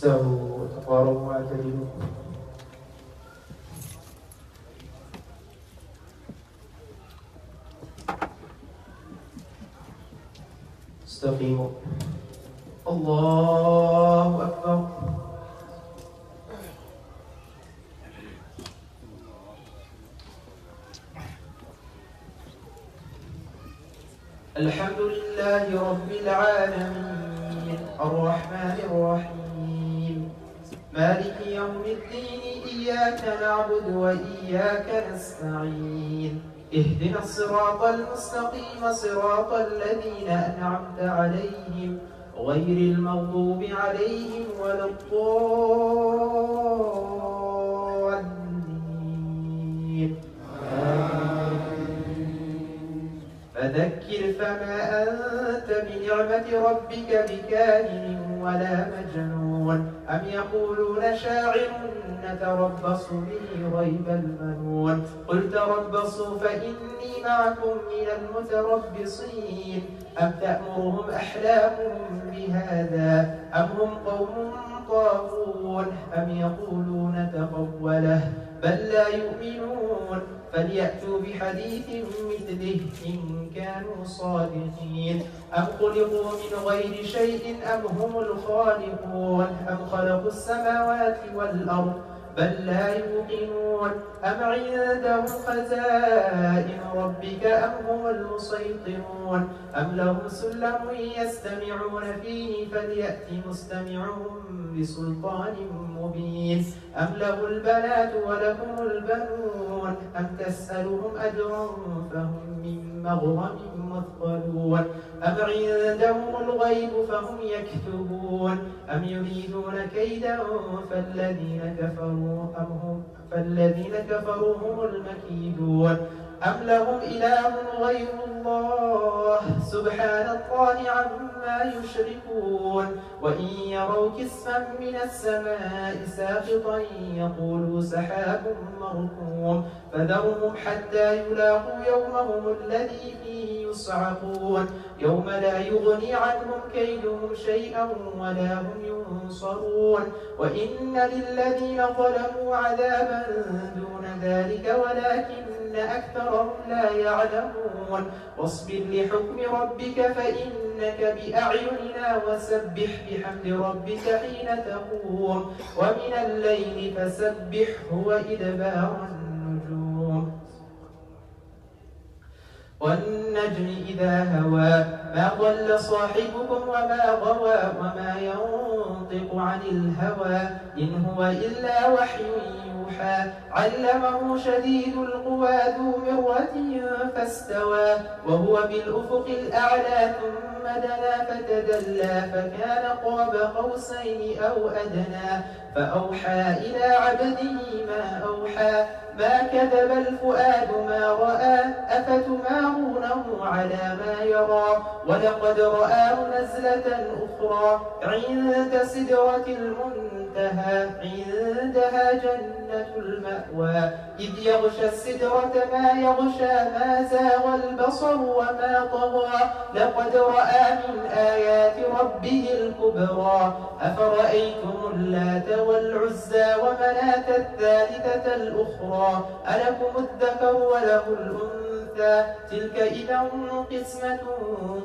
استووا وتقاربوا واعتدلوا. استقيموا. الله أكبر. الحمد لله رب العالمين الرحمن الرحيم مالك يوم الدين إياك نعبد وإياك نستعين اهدنا الصراط المستقيم صراط الذين أنعمت عليهم غير المغضوب عليهم ولا الضالين. فذكر فما أنت بنعمة ربك بكاهن ولا مجنون أم يقولون شاعر نتربص به ريب المنون قل تربصوا فإني معكم من المتربصين أم تأمرهم أحلامهم بهذا أم هم قوم طاغون أم يقولون تقوله بل لا يؤمنون فليأتوا بحديث مثله إن كانوا صادقين أم خلقوا من غير شيء أم هم الخالقون أم خلقوا السماوات والأرض بل لا يوقنون أم عندهم خزائن ربك أم هم المسيطرون أم لهم سلم يستمعون فيه فليأت مستمعهم بسلطان مبين أم له البنات ولهم البنون أم تسألهم أجرا فهم من مغرم مثقلون أم عندهم الغيب فهم يكتبون أم يريدون كيدا فالذين كفروا هم المكيدون أم لهم إله غير الله سبحان الله عما يشركون وإن يروا كسفا من السماء ساقطا يقولوا سحاب مركوم فذرهم حتى يلاقوا يومهم الذي فيه يصعقون يوم لا يغني عنهم كيدهم شيئا ولا هم ينصرون وإن للذين ظلموا عذابا دون ذلك ولكن أكثرهم لا يعلمون واصبر لحكم ربك فإنك بأعيننا وسبح بحمد ربك حين تقوم ومن الليل فسبحه وإدبار النجوم والنجم إذا هوى ما ضل صاحبكم وما غوى وما ينطق عن الهوى إن هو إلا وحي يوحى علمه شديد القوى ذو مرة فاستوى وهو بالأفق الأعلى ثم دنا فتدلى فكان قاب قوسين أو أدنى فأوحى إلى عبده ما أوحى ما كذب الفؤاد ما رأى أفتمارونه على ما يرى ولقد رآه نزلة أخرى عند سدرة المنتهى عندها جنة المأوى إذ يغشى السدرة ما يغشى ما زاغ البصر وما طغى لقد رأى من آيات ربه الكبرى أفرأيتم اللات والعزى ومناة الثالثة الأخرى ألكم الذكر وله الأنثى تلك إذا قسمة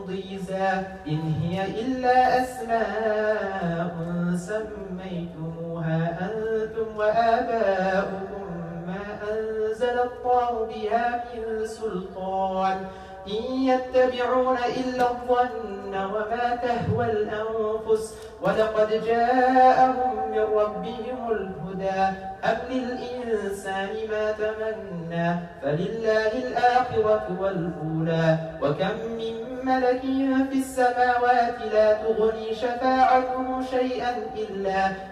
ضيزى إن هي إلا أسماء سميتموها أنتم وآباؤكم ما أنزل الله بها من سلطان إن يتبعون إلا الظن وما تهوى الأنفس ولقد جاءهم من ربهم الهدى أم للإنسان ما تمنى فلله الآخرة والأولى وكم من ملك في السماوات لا تغني شفاعتهم شيئا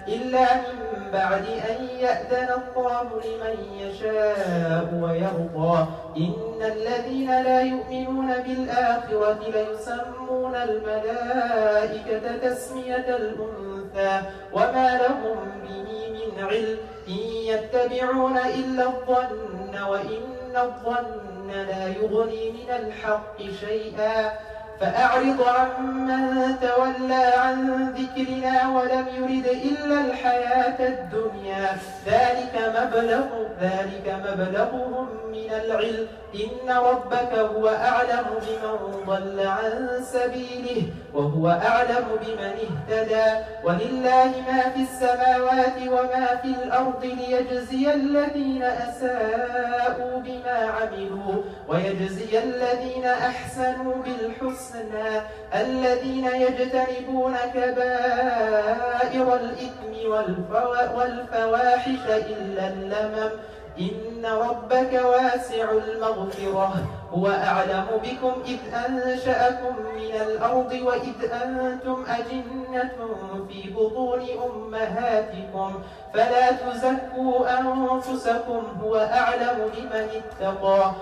إلا من بعد أن يأذن الله لمن يشاء ويرضى إن الذين لا يؤمنون بالآخرة ليسمون الملائكة تسمية الأنثى وما لهم به من علم إن يتبعون إلا الظن وإن الظن لا يغني من الحق شيئا فأعرض عمن تولى عن ذكرنا ولم يرد إلا الحياة الدنيا ذلك مبلغهم من العلم إن ربك هو أعلم بمن ضل عن سبيله وهو أعلم بمن اهتدى ولله ما في السماوات وما في الأرض ليجزي الذين أساءوا بما عملوا ويجزي الذين أحسنوا بالحسنى الذين يجتنبون كبائر الإثم والفواحش إلا اللمم إن ربك واسع المغفرة هو أعلم بكم إذ أنشأكم من الأرض وإذ أنتم أجنة في بطون أمهاتكم فلا تزكوا أنفسكم هو أعلم بمن اتقى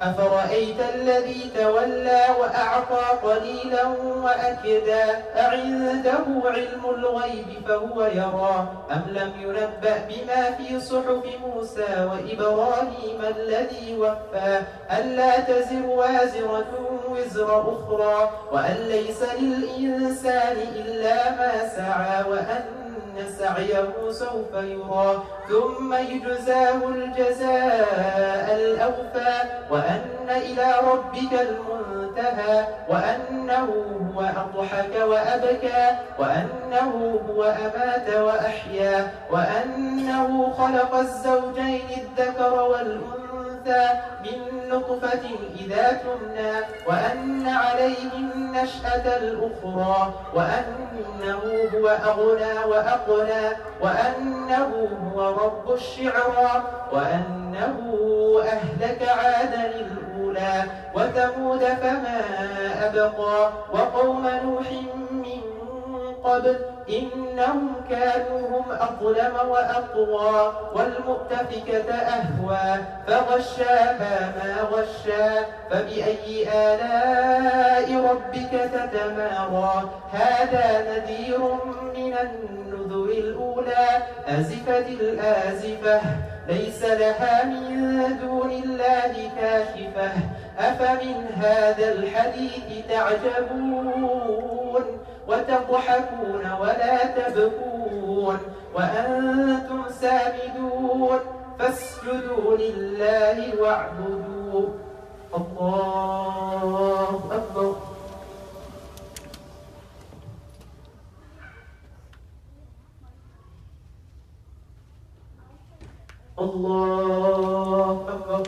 أفرأيت الذي تولى وأعطى قليلا وأكدا أعنده علم الغيب فهو يرى أم لم ينبأ بما في صحف موسى وإبراهيم الذي وفى ألا تزر وازرة وزر أخرى وأن ليس للإنسان إلا ما سعى وأن سعيه سوف يرى ثم يجزاه الجزاء الأوفى وأن إلى ربك المنتهى وأنه هو أضحك وأبكى وأنه هو أمات وأحيا وأنه خلق الزوجين الذكر والأنثى من نطفة إذا تمنى وأن عليه النشأة الأخرى وأنه هو أغنى وأقنى وأنه هو رب الشعرى وأنه أهلك عادا الأولى وثمود فما أبقى وقوم نوح من قبل إنهم كانوا هم أظلم وأطغى والمؤتفكة أهوى فغشاها ما غشا فبأي آلاء ربك تتمارى هذا نذير من النذر الأولى أزفت الآزفة ليس لها من دون الله كاشفة أفمن هذا الحديث تعجبون وتضحكون ولا تبكون وأنتم سامدون فاسجدوا لله واعبدوا الله أكبر الله أكبر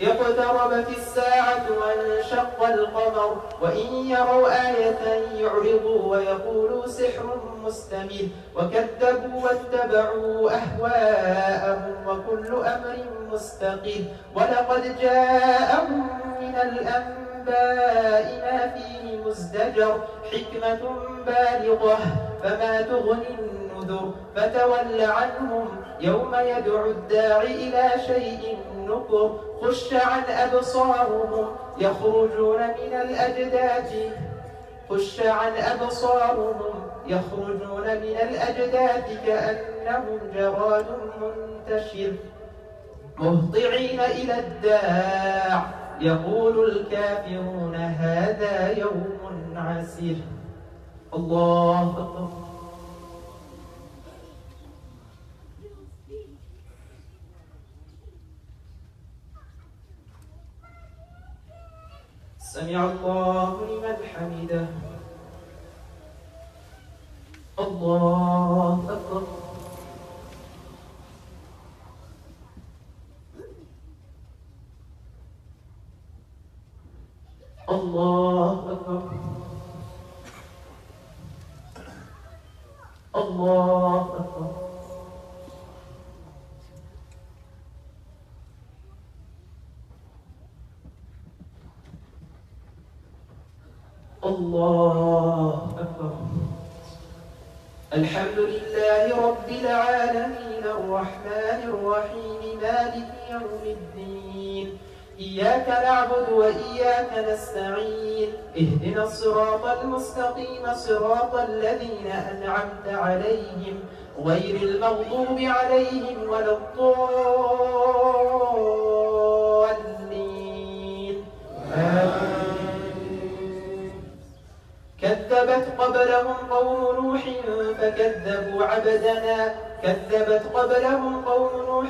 اقتربت الساعة وانشق القمر وإن يروا آية يعرضوا ويقولوا سحر مستمر وكذبوا واتبعوا أهواءهم وكل أمر مستقر ولقد جاءهم من الأنباء ما فيه مزدجر حكمة بالغة فما تغني النذر فتول عنهم يوم يدعو الداع إلى شيء نكر خش عن أبصارهم يخرجون من الأجداث خش عن أبصارهم يخرجون من الأجداث كأنهم جراد منتشر مهطعين إلى الداع يقول الكافرون هذا يوم عسير الله أكبر سمع الله لمن حمده الله أكبر الله أكبر الله أكبر الله أكبر الحمد لله رب العالمين الرحمن الرحيم مالك يوم الدين إياك نعبد وإياك نستعين اهدنا الصراط المستقيم صراط الذين أنعمت عليهم غير المغضوب عليهم ولا الضالين آمين كذبت قبلهم قوم نوح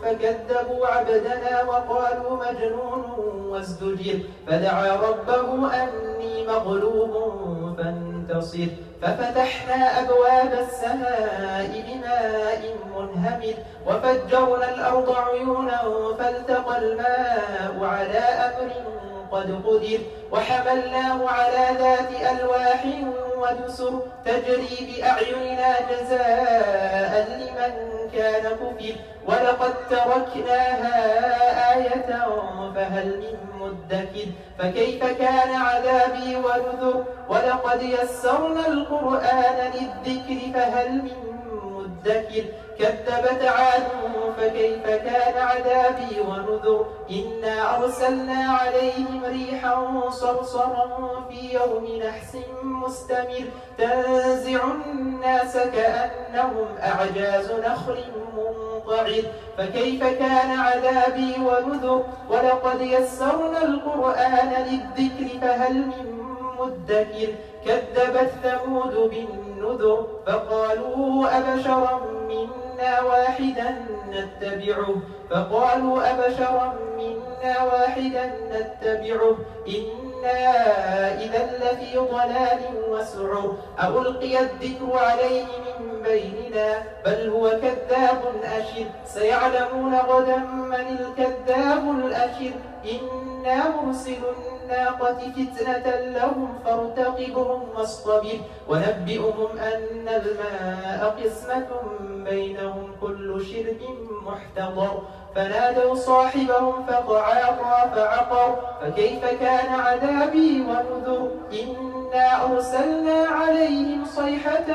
فكذبوا عبدنا وقالوا مجنون وازدجر فدعا ربه أني مغلوب فانتصر ففتحنا أبواب السماء بماء منهمر وفجرنا الأرض عيونا فالتقى الماء على أمر قد قدر وحملناه على ذات ألواح ودسر تجري بأعيننا جزاء لمن كان كفر ولقد تركناها آية فهل من مدكر فكيف كان عذابي ونذر ولقد يسرنا القرآن للذكر فهل من مدكر كذبت عاد فكيف كان عذابي ونذر إنا أرسلنا عليهم ريحا صرصرا في يوم نحس مستمر تنزع الناس كأنهم أعجاز نخل منقعر فكيف كان عذابي ونذر ولقد يسرنا القرآن للذكر فهل من مدكر كذبت ثمود بالنذر فقالوا أبشرا منا واحدا نتبعه إنا إذا لفي ضلال وسعر ألقي الذكر عليه من بيننا بل هو كذاب أشر سيعلمون غدا من الكذاب الأشر إنا مرسل الناقة فتنة لهم فارتقبهم واصطبر ونبئهم أن الماء قسمة بينهم كل شرب محتضر فنادوا صاحبهم فتعاطى فعقر فكيف كان عذابي ونذر إنا أرسلنا عليهم صيحة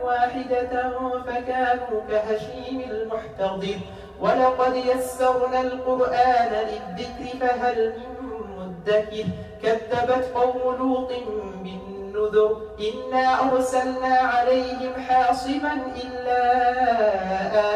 واحدة فكانوا كهشيم المحتضر ولقد يسرنا القرآن للذكر فهل من مدكر كذبت قوم لوط بالنذر إنا أرسلنا عليهم حاصبا إلا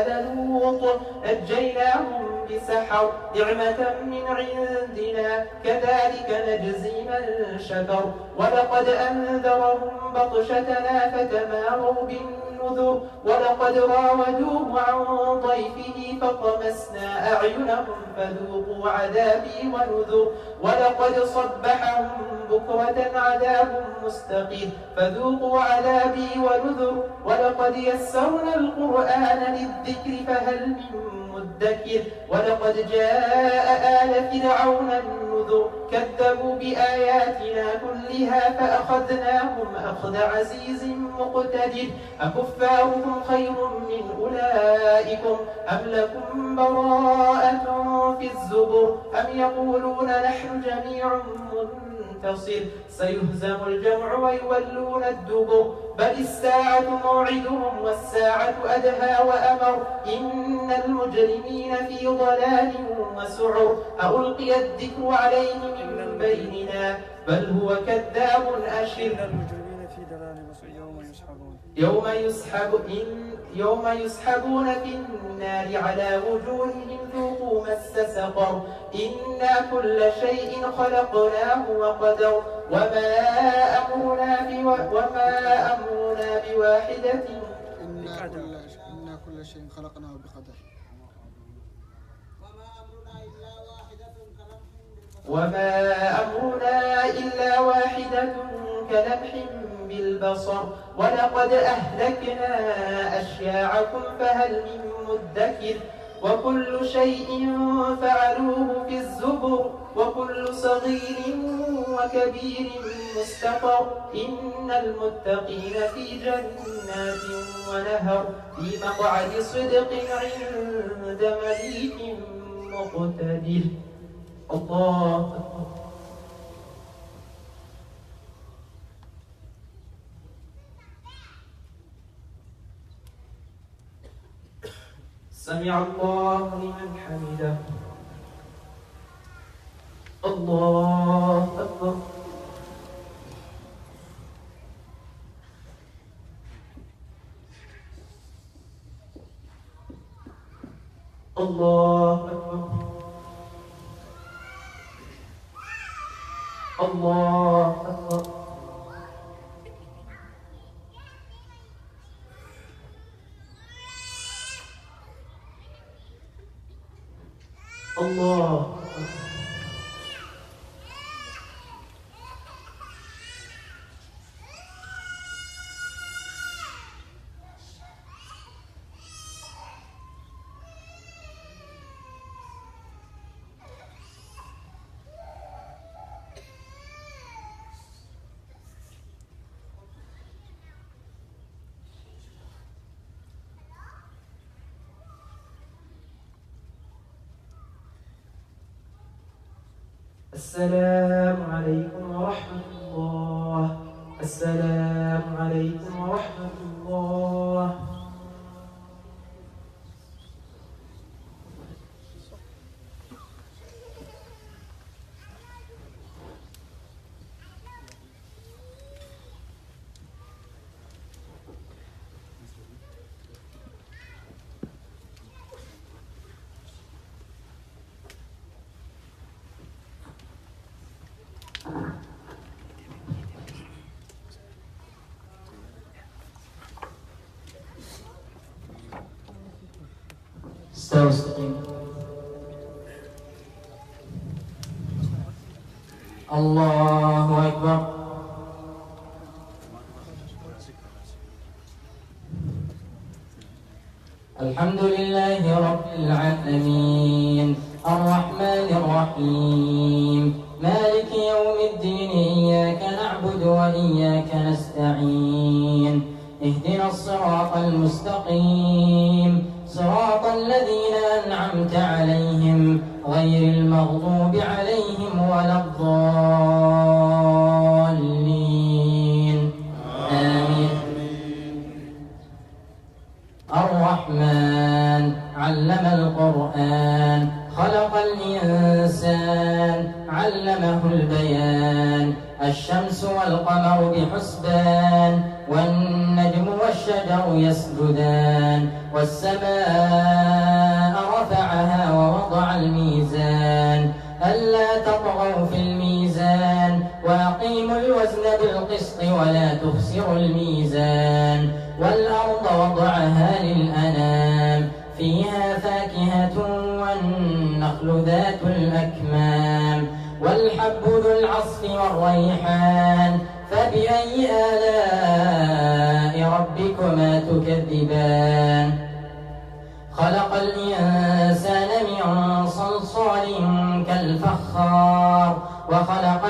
آل لوط نجيناهم بسحر نعمة من عندنا كذلك نجزي من شكر ولقد أنذرهم بطشتنا فتماروا بالنذر ولقد راودوه عن ضيفه فطمسنا أعينهم فذوقوا عذابي ونذر ولقد صبحهم بكرة عذاب مستقيم فذوقوا عذابي ونذر ولقد يسرنا القرآن للذكر فهل من مدكر ولقد جاء آل فرعون النذر كذبوا بآياتنا كلها فأخذناهم أخذ عزيز مقتدر أكفاركم خير من أولئكم أم لكم براءة في الزبر أم يقولون نحن جميع منتصر سيهزم الجمع ويولون الدبر بل الساعة موعدهم والساعة أدهى وأمر إن المجرمين في ضلال وسعر ألقي الذكر عليه من بيننا بل هو كذاب أشر يوم يسحبون في النار على وجوههم ذوقوا مس سقر إنا كل شيء خلقناه وقدر وما أمرنا بواحدة إنا كل شيء خلقناه بقدر وما أمرنا إلا واحدة كلمح بالبصر ولقد أهلكنا أشياعكم فهل من مدكر وكل شيء فعلوه في الزبر وكل صغير وكبير مستقر إن المتقين في جنات ونهر في مقعد صدق عند مليك مقتدر الله سمع الله لمن حمده الله أكبر الله أكبر الله أكبر الله. السلام عليكم ورحمة الله. السلام عليكم ورحمة الله. استووا استقيموا. الله أكبر. الحمد لله رب العالمين الرحمن الرحيم مالك يوم الدين إياك نعبد وإياك نستعين اهدنا الصراط المستقيم صراط الذين أنعمت عليهم غير المغضوب عليهم ولا الضالين آمين. الرحمن علم القرآن خلق الإنسان علمه البيان الشمس والقمر بحسبان والنجم والشجر يسجدان والسماء رفعها ووضع الميزان ألا تطغوا في الميزان وأقيموا الوزن بالقسط ولا تخسروا الميزان والأرض وضعها للأنام فيها فاكهة والنخل ذات الأكمام والحب ذو العصف والريحان فبأي آلاء ربكما تكذبان خلق الإنسان من صلصال كالفخار وخلق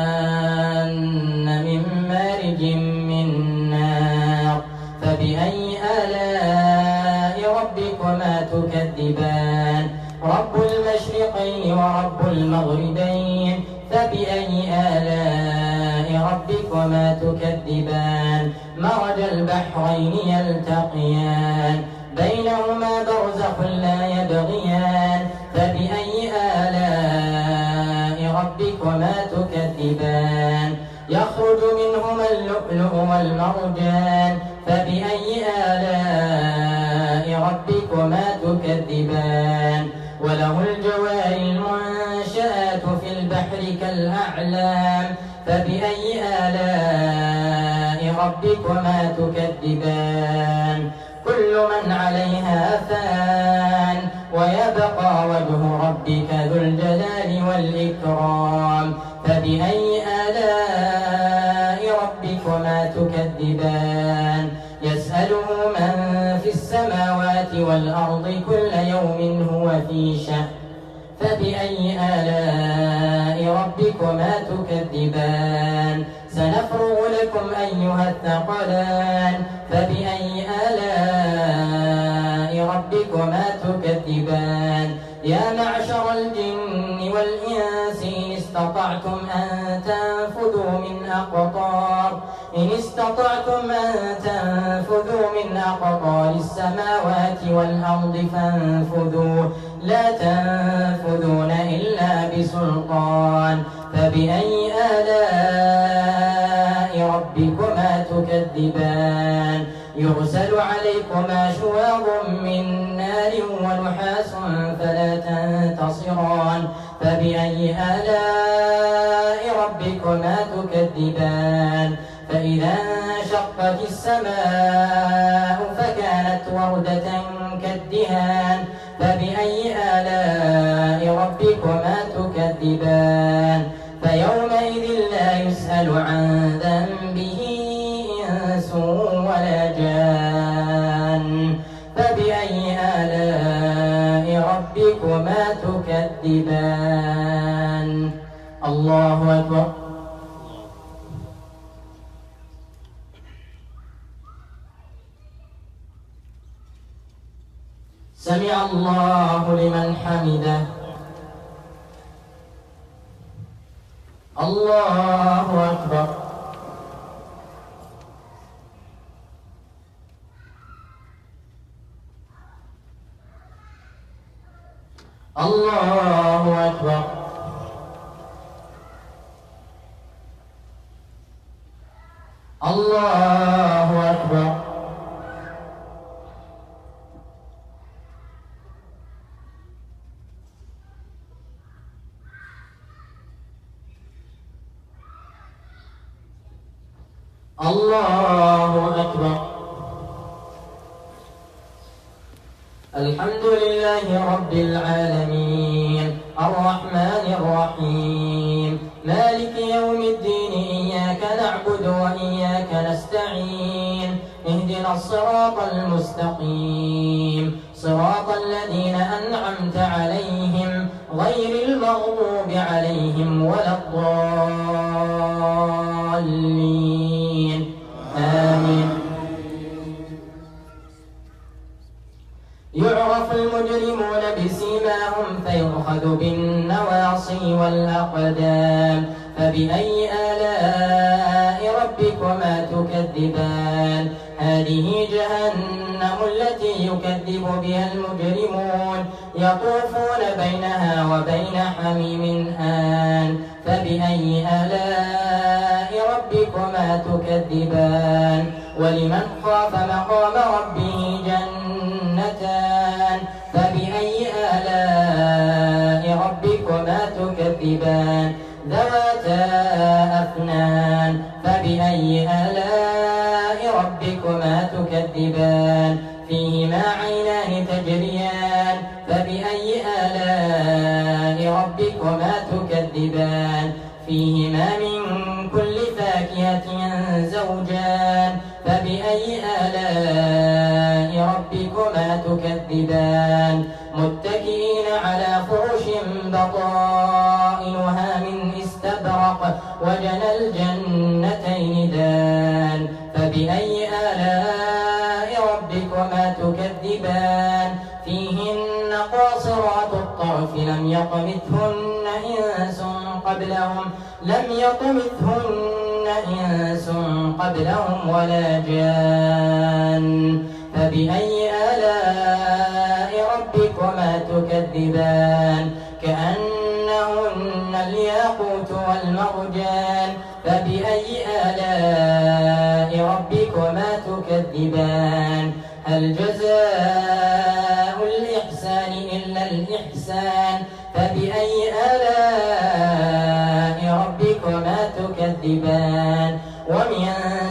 الجان من مارج من نار فبأي آلاء ربكما تكذبان رب المشرقين ورب المغربين فبأي آلاء ربكما تكذبان مرج البحرين يلتقيان بينهما برزخ لا يبغيان فبأي آلاء ربكما تكذبان يخرج منهما اللؤلؤ والمرجان فبأي آلاء ربكما تكذبان وله الجوار المنشآت في البحر كالأعلام فبأي آلاء ربكما تكذبان كل من عليها فان ويبقى وجه ربك ذو الجلال والإكرام فبأي آلاء ربكما تكذبان يسأله من في السماوات والأرض كل يوم هو في شأن فبأي آلاء ربكما تكذبان سنفرغ لكم أيها الثقلان فبأي آلاء ربكما تكذبان يا معشر الجن والإنس إن استطعتم أن تنفذوا من أقطار السماوات والأرض فانفذوا لا تنفذون إلا بسلطان فبأي آلاء ربكما تكذبان يرسل عليكما شواظ من نار ونحاس فلا تنتصران فبأي آلاء ربكما تكذبان فإذا انشقت السماء فكانت وردة كالدهان فبأي آلاء ربكما تكذبان فيومئذ لا يسأل عن ذنبه إنس ولا جان فبأي آلاء ربكما تكذبان الله أكبر. سمع الله لمن حمده. الله أكبر. الله أكبر. الله أكبر. الله أكبر. الحمد لله رب العالمين الرحمن الرحيم مالك يوم الدين إياك نعبد وإياك نستعين اهدنا الصراط المستقيم صراط الذين أنعمت عليهم غير المغضوب عليهم ولا الضالين آمين. يعرف المجرمون بسيماهم فيؤخذ بالنواصي والأقدام فبأي آلاء ربكما تكذبان هذه جهنم التي يكذب بها المجرمون يطوفون بينها وبين حميم آن فبأي آلاء ربكما تكذبان ولمن خاف مقام ربه جنتان فبأي آلاء ربكما تكذبان ذواتا أفنان فبأي آلاء ربكما تكذبان فيهما عينان تجريان فبأي آلاء ربكما تكذبان فيهما من كل فاكهة زوجان فبأي آلاء ربكما تكذبان متكئين على فرش بطائنها من استبرق وجنى الجنتين دان فبأي آلاء ربكما تكذبان فيهن قاصرات الطرف لم يطمثهن إنس قبلهم ولا جان فبأي آلاء ربكما تكذبان كأنهن الياقوت والمرجان فبأي آلاء ربكما تكذبان هل جزاء الإحسان إلا الإحسان فبأي آلاء ربكما تكذبان ومن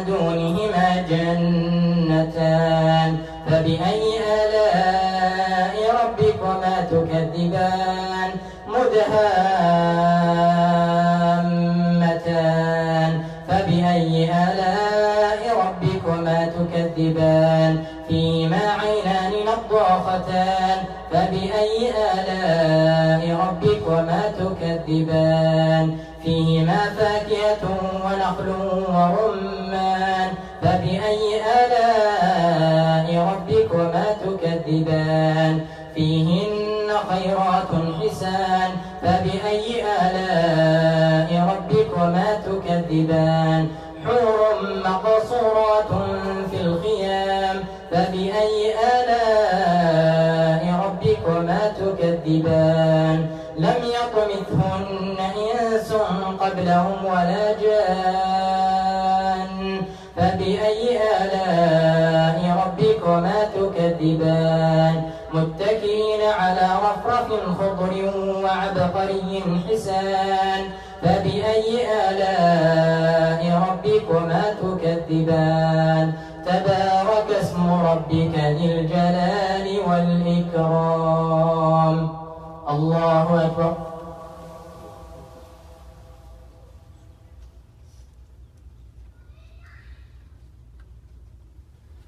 دونهما جنتان فبأي آلاء ربكما تكذبان مدهامتان فبأي آلاء ربكما تكذبان فيهما عينان نضاختان فبأي آلاء ربكما تكذبان فيهما فاكهة ونخل ورمان فبأي آلاء ربكما تكذبان فيهن خيرات حسان فبأي آلاء ربكما تكذبان حور مقصورات في الخيام فبأي آلاء ربكما تكذبان لم يطمثهن إنس قبلهم ولا جان فبأي آلاء ربكما تكذبان متكئين على رفرف خضر وعبقري حسان فبأي آلاء ربكما تكذبان تبارك اسم ربك ذي الجلال والإكرام. الله أكبر.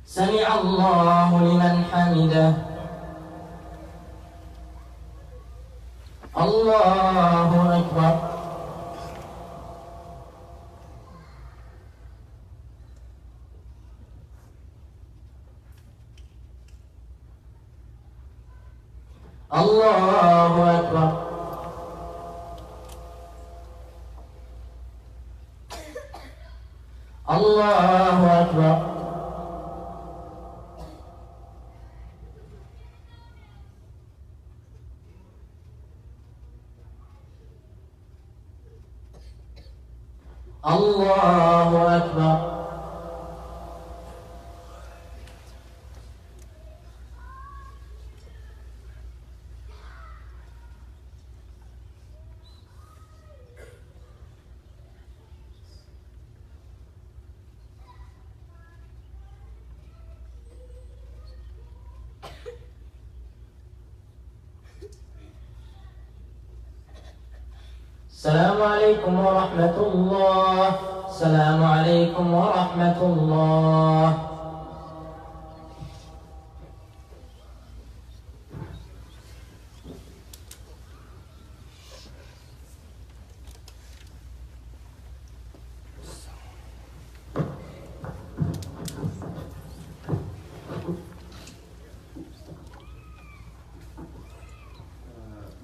سمع الله لمن حمده. الله أكبر. الله أكبر. الله أكبر. الله أكبر. السلام عليكم ورحمة الله. السلام عليكم ورحمة الله.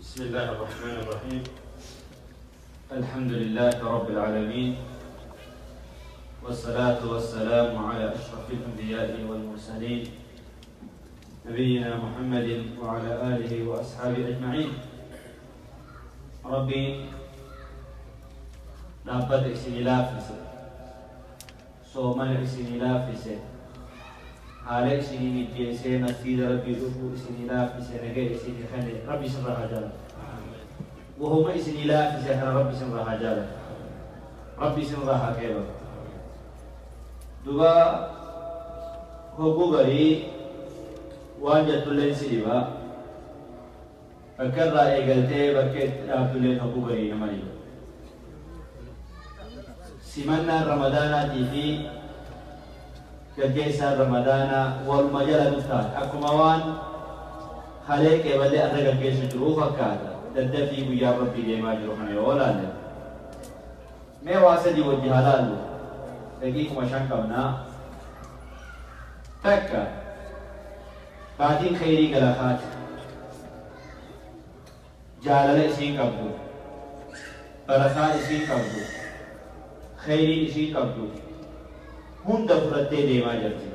بسم الله الرحمن الرحيم. الحمد لله رب العالمين، والصلاة والسلام على أشرف الأنبياء والمرسلين نبينا محمد وعلى آله وأصحابه أجمعين. ربي نبت إسني لافس صومن إسني لافس حال إسني مجيسي مسجد ربي أبو إسني لافس نجي إسني خلي ربي سرها جل وهو ما إسني لافس أنا ربي سرها جل ربي سرها كيف دوبا هو غري واجد تلين سيبا أكرر إيجالته بكت تلين هو غري نمالي سيمنا رمضان تيجي كجيسا رمضان والمجال نفتح أكموان خليك يبدأ أرجع كيس جروفا كذا تدفي ويا ربي لما جروحنا ولا لا ما واسدي وجه حلال لكن مشان كمنا تكا بعدين خيري كلاخات جالله إسين كابدو بركات إسين كابدو خيري إسين كابدو هون دفرتة ديما جرتي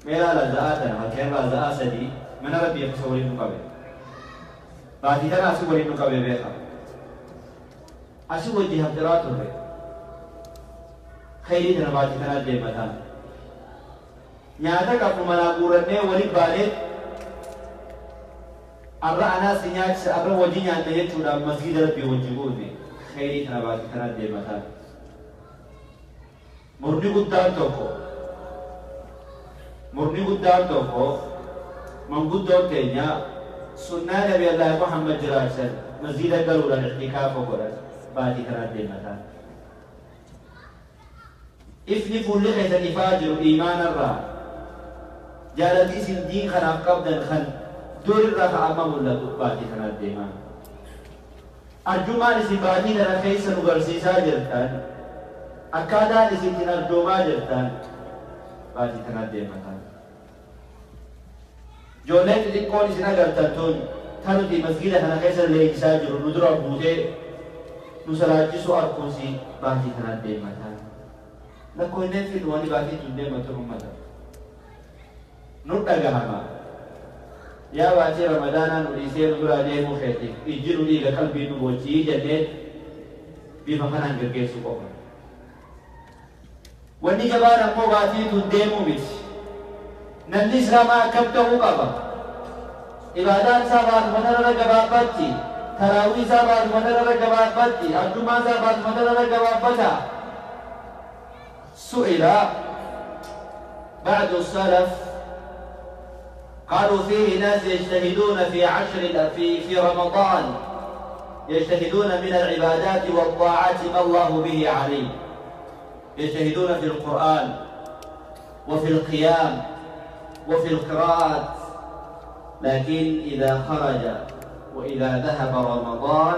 मेरा लज़ात है हल्के लज़ात से दी मैंने रबी अपसोरी नुकाबे बाती है ना असुबरी नुकाबे बेखा असुबरी हफ्तरात हो गए खैरी धन बाती है ना दे मता यहाँ तक अपने मनाबूरन ने वली बाले अर्रा अना सिन्याच से अर्रा वजी यहाँ तक चुरा मस्जिद रबी वजी को दे खैरी धन बाती है ना दे मता मुर्नी गुद्दार तो को मंगुद्दों तेन्या सुन्ना नबी अल्लाह मुहम्मद जरासन मस्जिद करूरा इत्तिकाफ को कर बाती करा देना था इफ़नी फुल्ले के तनिफाजर ईमान अर्रा जालती सिंदीन खराब कब्दन खन दूर रहा अमामुल्ला बाती करा देना अर्जुमान इसी बाती नरा कैसन उगरसीसा जरतान अकादा इसी तिनर डोमा जरतान बाती करा देना था जो लेट दिक्कत इसी ना करता तो थानु दी मस्जिद है ना कैसे ले इसा जो नुद्रा बूझे नुसलाची सो अर्कोसी बाती करा देना था ना कोई ने फिर वाली बाती तुझे मतलब मत नोट लगा हमा या बाती रमज़ान नुरी से नुरा दे मुखेती इज्जत नुरी का कल भी नुबोची जन्ने भी भगवान करके सुको वनी जबान अम्मो बाती तुझे मुबिस नंदी सलामा कब तो वो काबा इबादत साबाद मनरला जवाबती तरावी साबाद मनरला जवाबती अजुमा साबाद मनरला जवाबता सुइला بعد السلف قالوا فيه ناس يجتهدون في رمضان يجتهدون من العبادات والطاعات ما الله به عليم، يجتهدون في القرآن وفي القيام وفي القراءات، لكن إذا خرج وإذا ذهب رمضان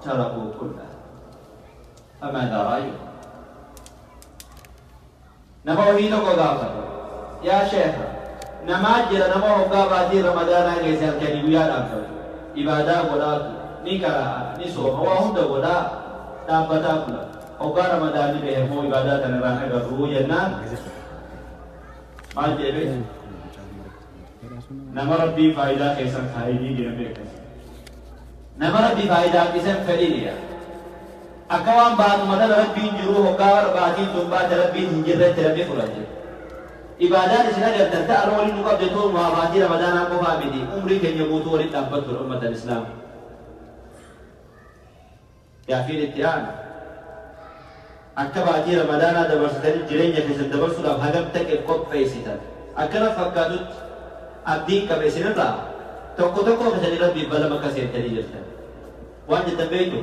تركوا كله. فماذا رأيكم؟ نبوهين قضاء يا شيخ نماجر نموه قاباتي رمضان كيسير كنبيان أفضل إبادة قدات نكرا نسوم وهم دقودا تابتا قلا وقال رمضان بهمو إبادة تنراحة قرروا جنان ماجر بيت نما ربي فائدة كيسان خائدي جنبه كيسان نما ربي فائدة كيسان فليليا أكوان بعد مدى ربي جروه وقار بعدين تنبات ربي هنجرة ربي خلاجه إبادات سنة جبتن تأرولي نقاب جتون وعبادي رمضان أمو فابدي عمري كن يموتوا لتنبت أمة الإسلام يا في الاتيان أكبادي رمضان دبرستان جرين يكسن دبرسو لاب هدم تك القب فيسيتا أكنا فكادت أبدين كبسين الله توقو كسن ربي بلا مكسين تلي جرتن وان جتبيتو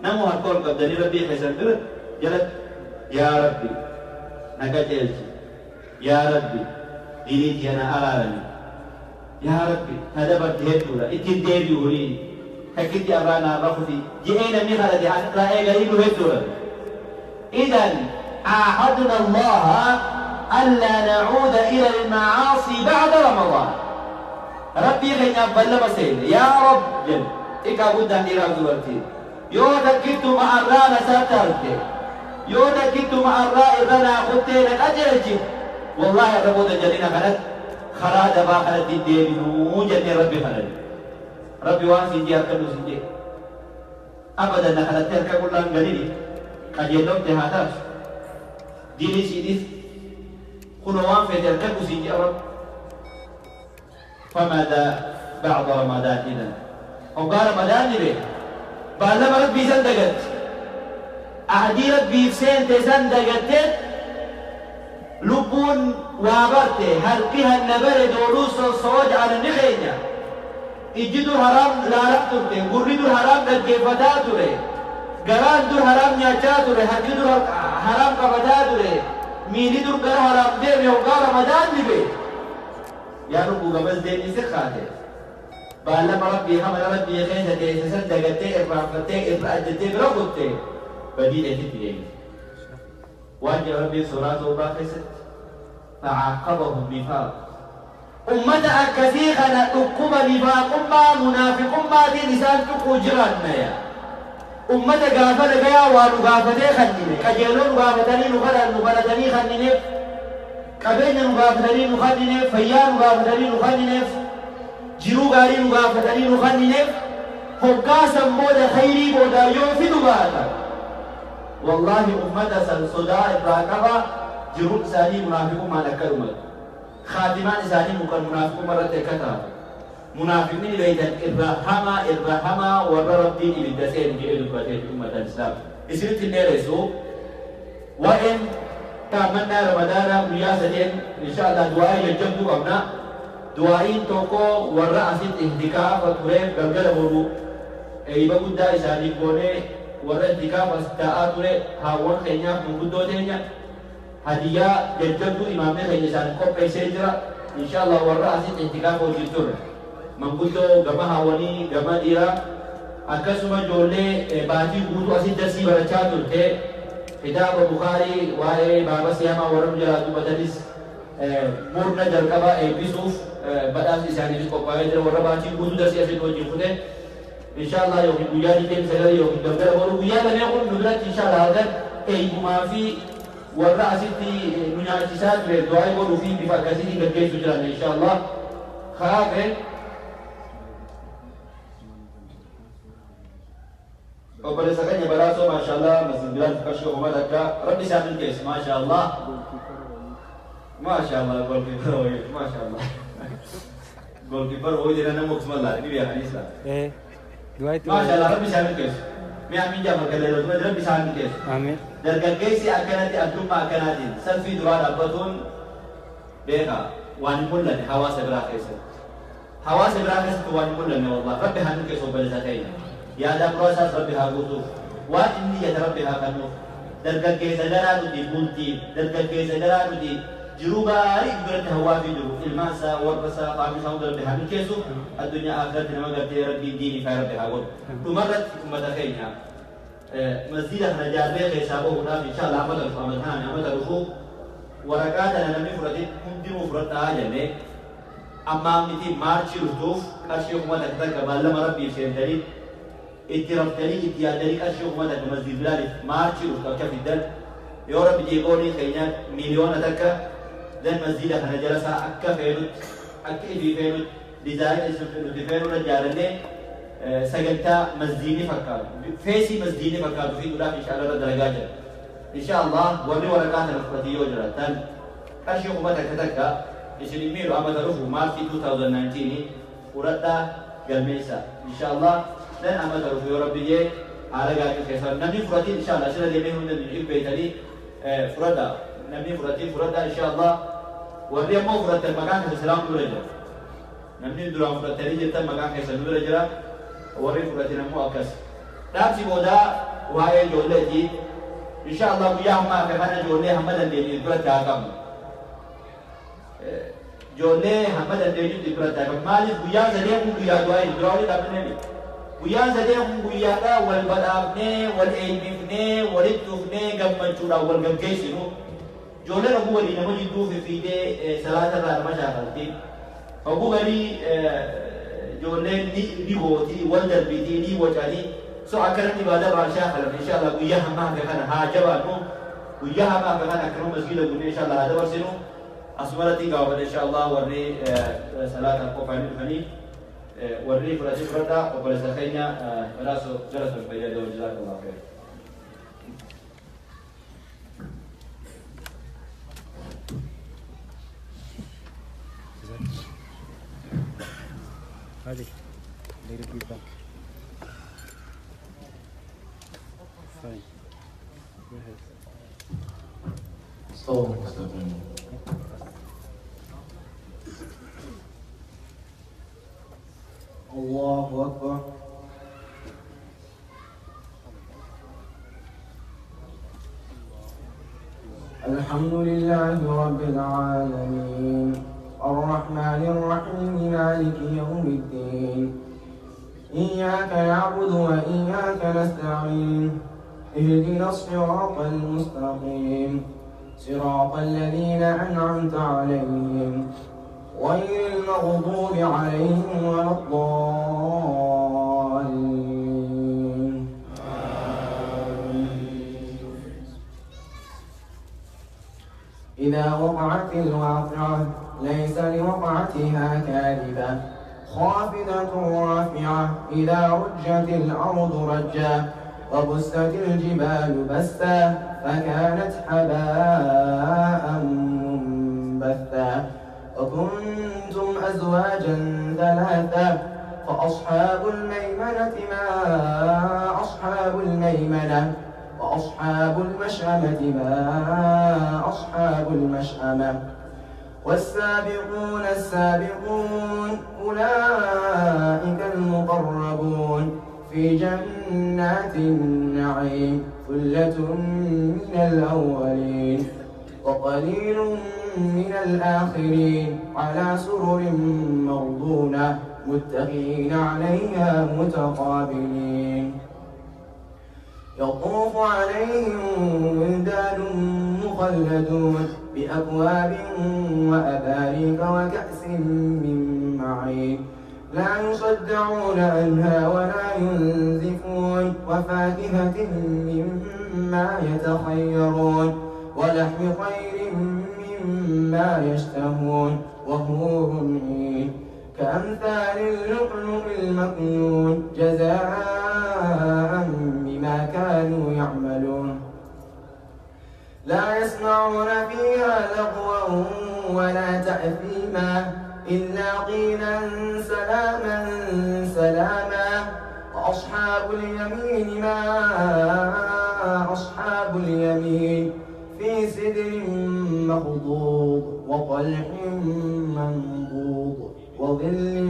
نمو هرقول قبدني ربي خيسان برد جلد يا ربي نكا جلسي يا ربي دينيتي أنا أرارني يا ربي هذا بدهتولا إتين ديبي ورين ككتي أرانا رفضي جئنا مخالتي رأي غريب هتولا إذن عاهدنا الله ألا نعود إلى المعاصي بعد رمضان ربي غينا بلما سيد يا رب جل إكا قدام إلى زورتي يودا كنتو مع الرانا ساترتي يودا كنتو مع الرائي رنا خدتين الأجل جيب والله ربو دجالنا خلت خراد با خلت الدين نوجد ربي خلت ربي وان سنجي أكلو سنجي أبدا نخلت تلك كلان قليل قجلهم تهاتاش ديني سيديس خنوان في تلك سنجي رب فماذا بعد رمضان إذن وقال رمضان لبه بعلم ربي سندقت أهدي ربي بسين تسندقت لبون وابرته هل فيها النبر دولوس الصواج على النخينة إجدوا حرام لا ربطته قردوا حرام نجفتاته قران دور حرام نياچاته هجدوا حرام قبتاته ميلي دور قرار حرام دير يوقع رمضان نبي يا ربو قبل ديني سخاته بعلم ربي حمل ربي خينة تسندقته إرفاقته إرفاقته برغبته بدينة تتلين وأن ربي صلاته باخست فعاقبهم نفاق أمة كثيرة نتقب نفاق ما منافق ما دي نسان تقوجران يا أمة غافل غيا ونغافتي خنيني كجيلو نغافتني نغافتني خنيني كبين نغافتني نخنيني فيا نغافتني نخنيني جيرو غاري نغافتني نخنيني حقاسا مودا خيري مودا يوفي نغاتا والله أمة صداء إبراكبا جروب ساني منافقون ما نكروا خاتمان ساني مكان منافقون مرة كتاب منافقين ليتن إبراهما ورب دين بالدسين في إدوكاتي أمة الإسلام إسرت النيرسو وإن تامنا رمضان مياسدين إن شاء الله دعاء يجمدوا أبنا دعائين توكو ورأسين اهتكاف وطريب قلقل ورو إيبا قد إساني قولي warra ittikaaf as ta'aa ture haawwan keenyaaf manguddoo teenya hadiyaa jajjabduu imaamni keenya isaan qopheessee jira inshallah warra asitti ittikaaf hojii ture manguddoo gama haawwanii gama dhiiraa akkasuma ijoollee baatii guutuu asitti darsii barachaa turte kitaaba Bukaarii waa'ee baaba siyaamaa warra jiraatu batanis murna jalqabaa eebbisuuf badhaasa isaaniif qophaa'ee jira warra baatii guutuu darsii asitti hojii fute إن شاء الله يوم الوجاد تيم سجل يوم الدبر والوجاد لم يكن نبلت إن شاء الله هذا أي ما في والرأس في مناقشات بالدعاء والوفي بفكاسين كجيش جلال إن شاء الله خافه وبرز كان يبراسو ما شاء الله مسجدان فكشوا ومدك ربي سامن كيس ما شاء الله ما شاء الله ما شاء الله gol keeper hoy jira namo bismillah ini biar hadis lah dua itu masyaallah rabbi samin kes mi amin jama kalau rabbi samin kes amin dargaggeessi akkanatti addummaa akkanaatiin salfii duraa dhaabbachuun beekaa وان كلنا حواس براكيس حواس براكيس وان كلنا والله ربي هنك صوب الزكاين يا دام راسات ربي هاغوتو واني يتربيها كنو درجة كيسة درادو دي بولتي درجة كيسة درادو دي جروبا يقدر هوا في جروب الماسا ورقصا قامسا ودربي هنك كيسو الدنيا آخرتنا ما قلت ربي ديني فاربي هاغوت تمرت أمة خينا مسجد نجار بيخ حسابه هنا إن شاء الله عمد الفامد هنا عمد الرخوب ورقاتنا نمي فرطين ممدي مفرطها جنة أما متي مارشي رتوف أشياء ما تكتك بالله ربي سيدري اترفتني اتيادري أشياء ما تك مسجد بلاد مارشي رتوف كيف الدل يا رب جيبوني خينا مليون تكا دن مسجد خنا جلسا أكا فيروت أكا في فيروت ديزاين اسم فيروت فيروت رجالني سجلتا مسجدي فكار فيسي مسجدي فكار في دولا إن شاء الله درجات إن شاء الله ورني ورقات الفقرية وجرا تن أشياء ما تكتكا إسرائيل ميرو أما تروحوا مارس 2019 وردا جلميسا إن شاء الله لن أما تروحوا يا ربي جي على جال كيسان نبي فراتي إن شاء الله شلا ديمه من الجيب بيتالي فردا نبي فردا إن شاء الله ورني أما فرات المكان كسلام دولجا نبي دولام فراتي جتا مكان كسلام دولجا ورني فراتي نمو أكس نفسي بودا وهاي جولتي إن شاء الله وياهم ما كمان جولة هم دندني فرات جاكم جولة هم دندني فرات جاكم مالك ويا زليم ويا دواي دراوي تابني ويا زليم ويا دا والبدابني والإيمفني والتوفني قبل ما تشودا والجمكيسينو جولة هو اللي نمو جدو في ده صلاة الرحمة شغالتي أبو غني جولة نيبوتي والدربيتي نيبوتاني سو أكرم إبادة بارشا خلنا إن شاء الله وياها ما كنا هاجبانو وياها ما كنا كرم مسجد بني إن شاء الله هذا ورسينو أسمرتي قابل إن شاء الله ورني صلاة القفاني الفني ورني فراتي فردا وبرز خينا راسو جلسة البيادة وجزاك الله خير. هذه دير feedback. Fine. Go ahead. الله أكبر. الحمد لله رب العالمين الرحمن الرحيم مالك يوم الدين إياك نعبد وإياك نستعين اهدنا الصراط المستقيم صراط الذين أنعمت عليهم غير المغضوب عليهم ولا الضالين. إذا وقعت الواقعة ليس لوقعتها كاذبة خافضة رافعة إذا رجت الأرض رجا وبست الجبال بسا فكانت حباء منبثا وكنتم أزواجا ثلاثا فأصحاب الميمنة ما أصحاب الميمنة وأصحاب المشأمة ما أصحاب المشأمة والسابقون السابقون أولئك المقربون في جنات النعيم ثلة من الأولين وقليل من الآخرين على سرر موضونة متكئين عليها متقابلين يطوف عليهم ولدان مخلدون بأكواب وأباريك وكأس من معين لا يصدعون عنها ولا ينزفون وفاكهة مما يتخيرون ولحم طير مما يشتهون وحور عين كأمثال اللؤلؤ المكنون جزاء بما كانوا يعملون لا يسمعون فيها لغوا ولا تأثيما إلا قيلا سلاما سلاما وأصحاب اليمين ما أصحاب اليمين في سدر مخضود وطلح منضود وظل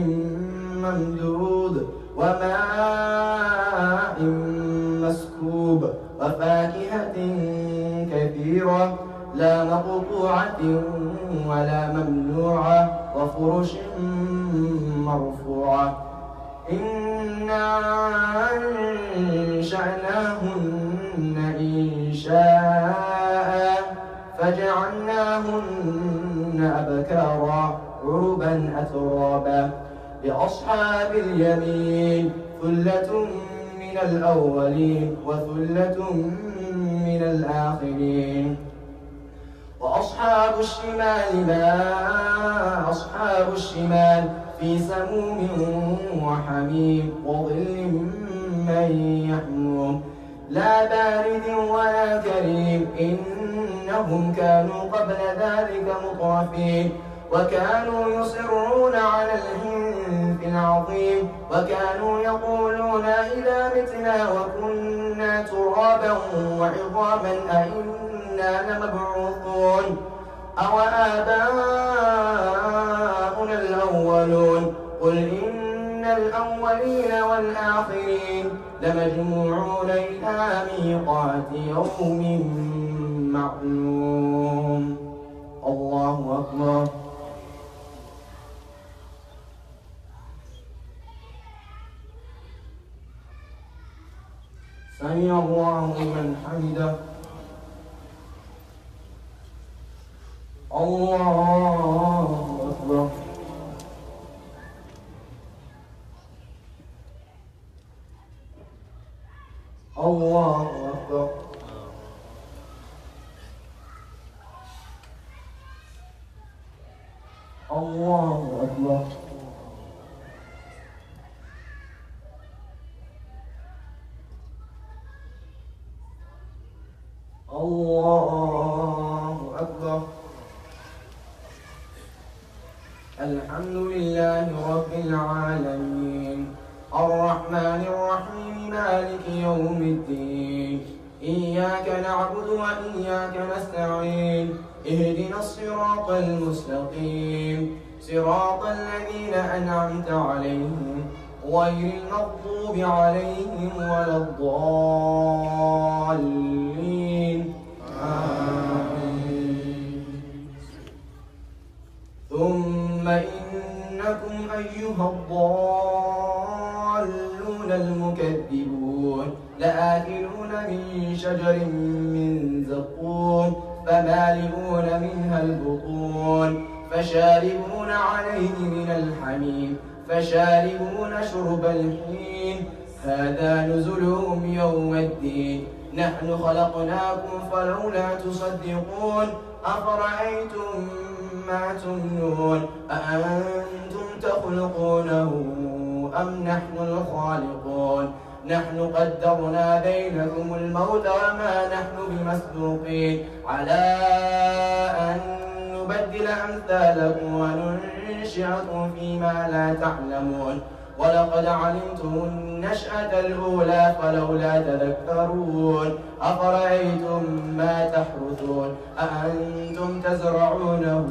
ممدود وماء مسكوب وفاكهة كثيرة لا مقطوعة ولا ممنوعة وفرش مرفوعة إنا أنشأناهن إنشاء فجعلناهن أبكارا عربا أترابا لأصحاب اليمين ثلة من الأولين وثلة من الآخرين وأصحاب الشمال ما أصحاب الشمال في سموم وحميم وظل من يحموم لا بارد ولا كريم إنهم كانوا قبل ذلك مترفين وكانوا يصرون على الحنث العظيم وكانوا يقولون إذا متنا وكنا ترابا وعظاما أئنا لمبعوثون أوآباؤنا الأولون قل إن الأولين والآخرين لمجموعون إلى ميقات يوم معلوم. الله أكبر. سمع الله لمن حمده. الله أكبر. الله أكبر. الله أكبر. الله أكبر. الحمد لله رب العالمين الرحمن الرحيم مالك يوم الدين إياك نعبد وإياك نستعين اهدنا الصراط المستقيم صراط الذين أنعمت عليهم غير المغضوب عليهم ولا الضالين آمين. ثم إنكم أيها الضالون المكذبون لآكلون من شجر من زقوم فمالئون منها البطون فشاربون عليه من الحميم فشاربون شرب الحين هذا نزلهم يوم الدين نحن خلقناكم فلولا تصدقون أفرأيتم ما تمنون أأنتم تخلقونه أم نحن الخالقون نحن قدرنا بينكم الموت وما نحن بمسبوقين على أن نبدل أمثالكم وننشئكم فيما لا تعلمون ولقد علمتم النشأة الأولى فلولا تذكرون أفرأيتم ما تحرثون أأنتم تزرعونه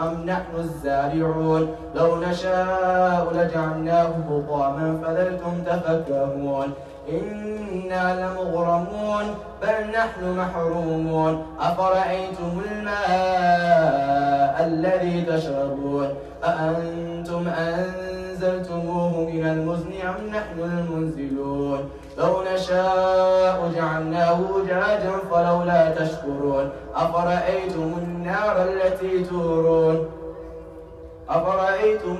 أم نحن الزارعون لو نشاء لجعلناه حطاما فظلتم تفكهون إنا لمغرمون بل نحن محرومون أفرأيتم الماء الذي تشربون أأنتم أنزلتموه من المزن أم نحن المنزلون لو نشاء جعلناه أجاجا فلولا تشكرون أفرأيتم النار التي تورون أفرأيتم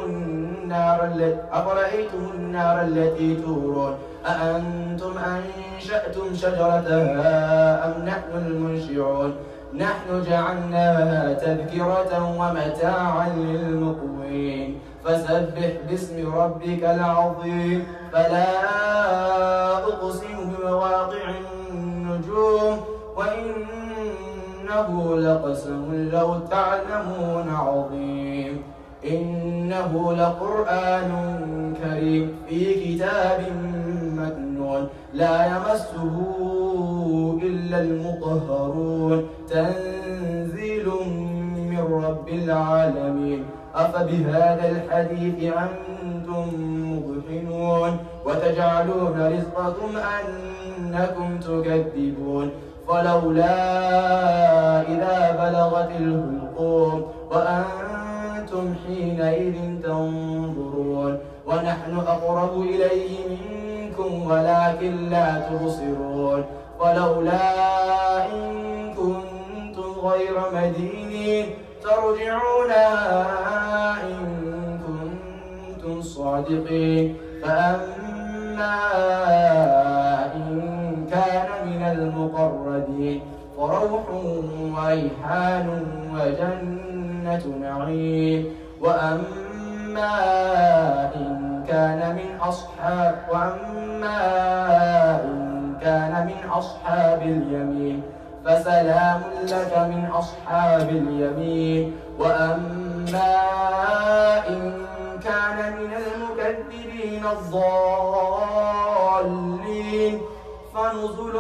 النار التي تورون أأنتم أنشأتم شجرتها أم نحن المنشئون نحن جعلناها تذكرة ومتاعا للمقوين فسبح باسم ربك العظيم فلا أقسم بمواقع النجوم وإنه لقسم لو تعلمون عظيم إنه لقرآن كريم في كتاب مكنون لا يمسه إلا المطهرون تنزيل من رب العالمين. أفبهذا الحديث أنتم مدهنون وتجعلون رزقكم أنكم تكذبون. فلولا إذا بلغت الحلقوم وأنتم حينئذ تنظرون ونحن أقرب إليه منكم ولكن لا تبصرون. فلولا إن كنتم غير مدينين ترجعونها إن كنتم صادقين. فأما إن كان من المقربين فروح وريحان وجنة نعيم. وأما إن كان من أصحاب اليمين فسلام لك من أصحاب اليمين. وأما إن كان من المكذبين الضالين فنزل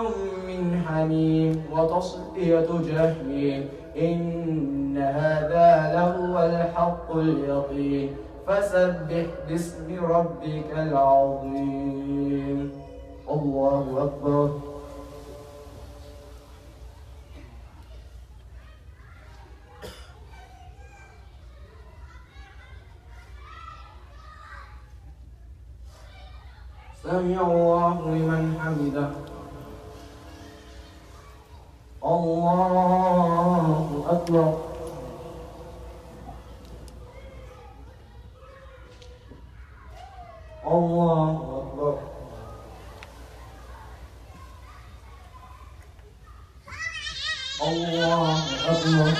من حميم وتصلية جحيم. إن هذا لهو الحق اليقين. فسبح باسم ربك العظيم. الله أكبر. سمع الله لمن حمده. الله أكبر. الله أكبر. الله أكبر.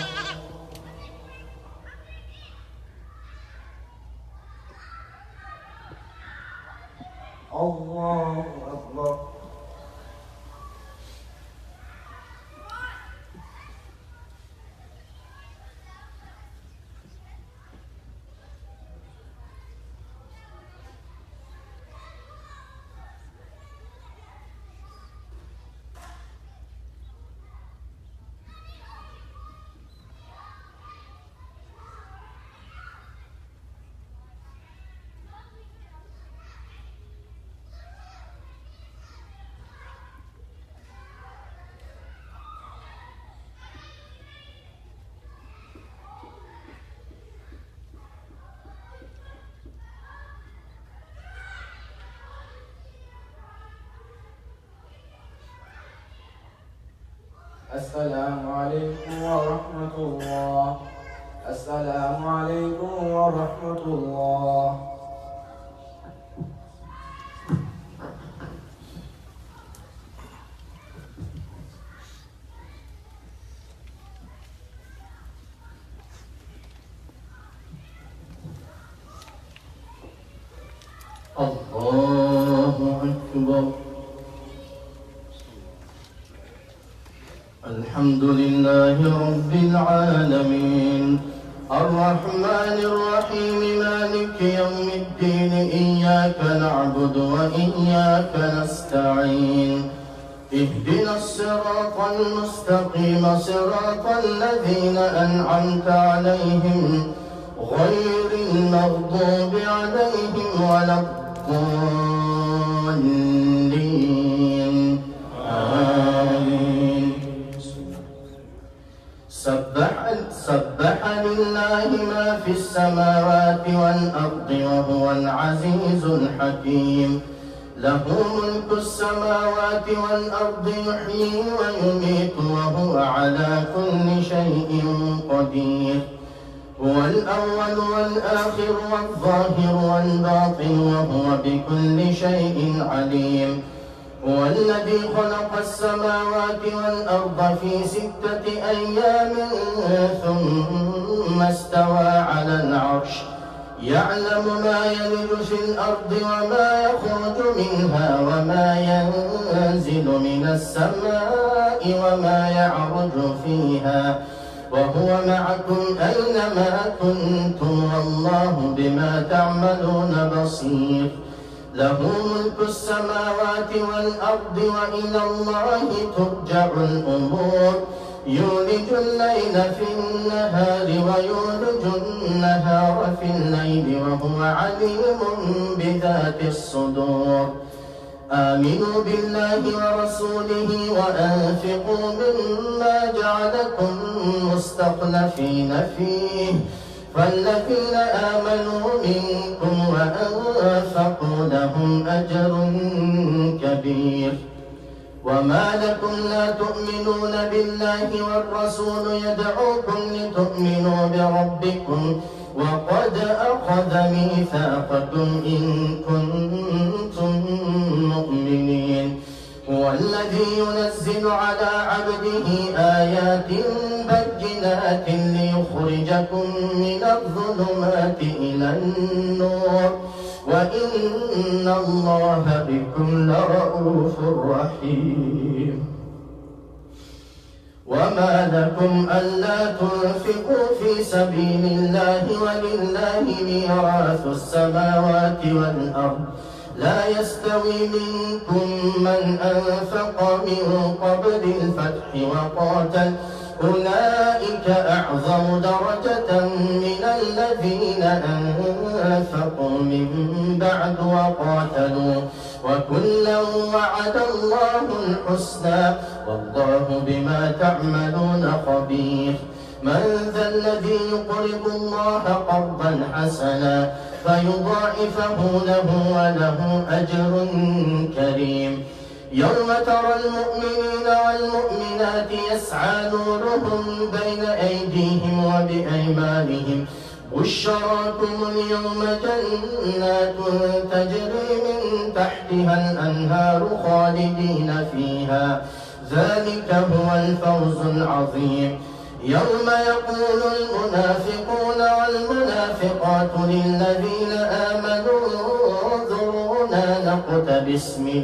الله أكبر. السلام عليكم ورحمة الله. السلام عليكم ورحمة الله. الله أكبر. الحمد لله رب العالمين الرحمن الرحيم مالك يوم الدين إياك نعبد وإياك نستعين اهدنا الصراط المستقيم صراط الذين أنعمت عليهم غير المغضوب عليهم ولا الضالين. آمين. سبح لله ما في السماوات والأرض وهو العزيز الحكيم. له ملك السماوات والأرض يحيي ويميت وهو على كل شيء قدير. هو الأول والآخر والظاهر والباطن وهو بكل شيء عليم. هو الذي خلق السماوات والأرض في 6 أيام ثم استوى على العرش يعلم ما يلج في الأرض وما يخرج منها وما ينزل من السماء وما يعرج فيها وهو معكم أينما كنتم والله بما تعملون بصير. له ملك السماوات والأرض وإلى الله ترجع الأمور. يولج الليل في النهار ويولج النهار في الليل وهو عليم بذات الصدور. آمنوا بالله ورسوله وأنفقوا مما جعلكم مستخلفين فيه، فالذين آمنوا منكم وأنفقوا لهم أجر كبير. وما لكم لا تؤمنون بالله والرسول يدعوكم لتؤمنوا بربكم وقد أخذ ميثاقكم إن كنتم مؤمنين. هو الذي ينزل على عبده آيات بينات ليخرجكم من الظلمات إلى النور وإن الله بكم لرؤوف رحيم. وما لكم ألا تنفقوا في سبيل الله ولله ميراث السماوات والأرض لا يستوي منكم من أنفق من قبل الفتح وقاتل أولئك أعظم درجة من الذين أنفقوا من بعد وقاتلوا وكلا وعد الله الحسنى والله بما تعملون خبير. من ذا الذي يقرض الله قرضا حسنا فيضاعفه له وله أجر كريم. يوم ترى المؤمنين والمؤمنات يسعى نورهم بين أيديهم وبأيمانهم بشراكم اليوم جنات تجري من تحتها الأنهار خالدين فيها ذلك هو الفوز العظيم. يوم يقول المنافقون والمنافقات للذين آمنوا انظرونا نقتبس من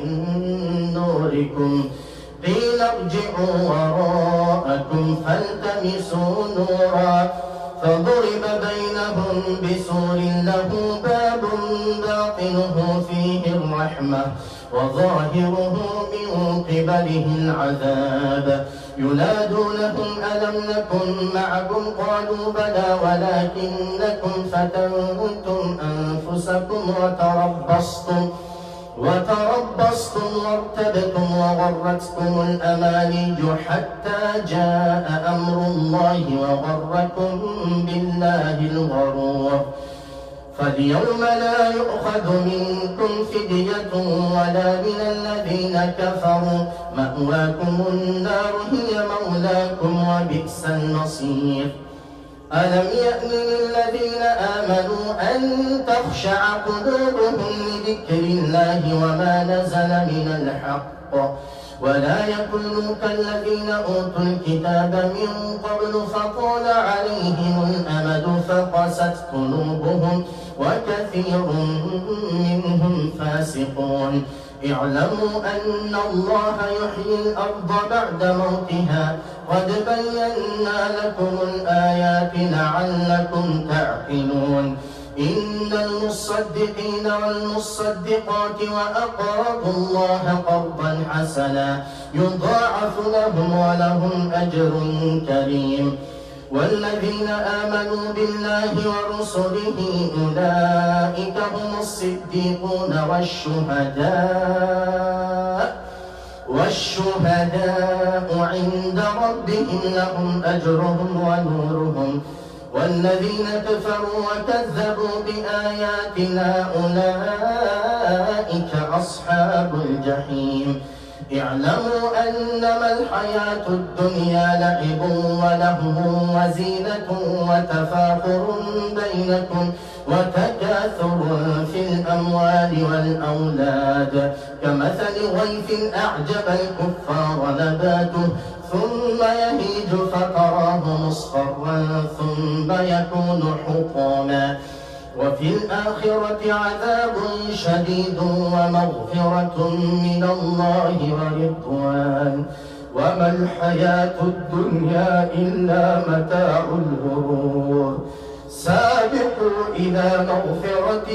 نوركم قيل ارجعوا وراءكم فالتمسوا نورا فضرب بينهم بسور له باب باطنه فيه الرحمة وظاهره من قبله العذاب. ينادونهم ألم نكن معكم قالوا بلى ولكنكم فتنتم أنفسكم وتربصتم وارتبتم وغرتكم الأماني حتى جاء أمر الله وغركم بالله الغرور. فاليوم لا يؤخذ منكم فدية ولا من الذين كفروا مأواكم النار هي مولاكم وبئس المصير. ألم يأن للذين آمنوا أن تخشع قلوبهم لذكر الله وما نزل من الحق ولا يكونوا كالذين أوتوا الكتاب من قبل فطال عليهم الأمد فقست قلوبهم وكثير منهم فاسقون. اعلموا أن الله يحيي الأرض بعد موتها قد بينا لكم الآيات لعلكم تعقلون. إن المصدقين والمصدقات وأقرضوا الله قرضا حسنا يضاعف لهم ولهم أجر كريم. والذين آمنوا بالله ورسله أولئك هم الصديقون والشهداء عند ربهم لهم أجرهم ونورهم. والذين كفروا وكذبوا بآياتنا أولئك أصحاب الجحيم. اعلموا أنما الحياة الدنيا لعب ولهو وزينة وتفاخر بينكم وتكاثر في الأموال والأولاد كمثل غيث أعجب الكفار نباته ثم يهيج فتراه مصفرا ثم يكون حطاما وفي الآخرة عذاب شديد ومغفرة من الله ورضوان وما الحياة الدنيا إلا متاع الغرور. سابقوا سارعوا إلى مغفرة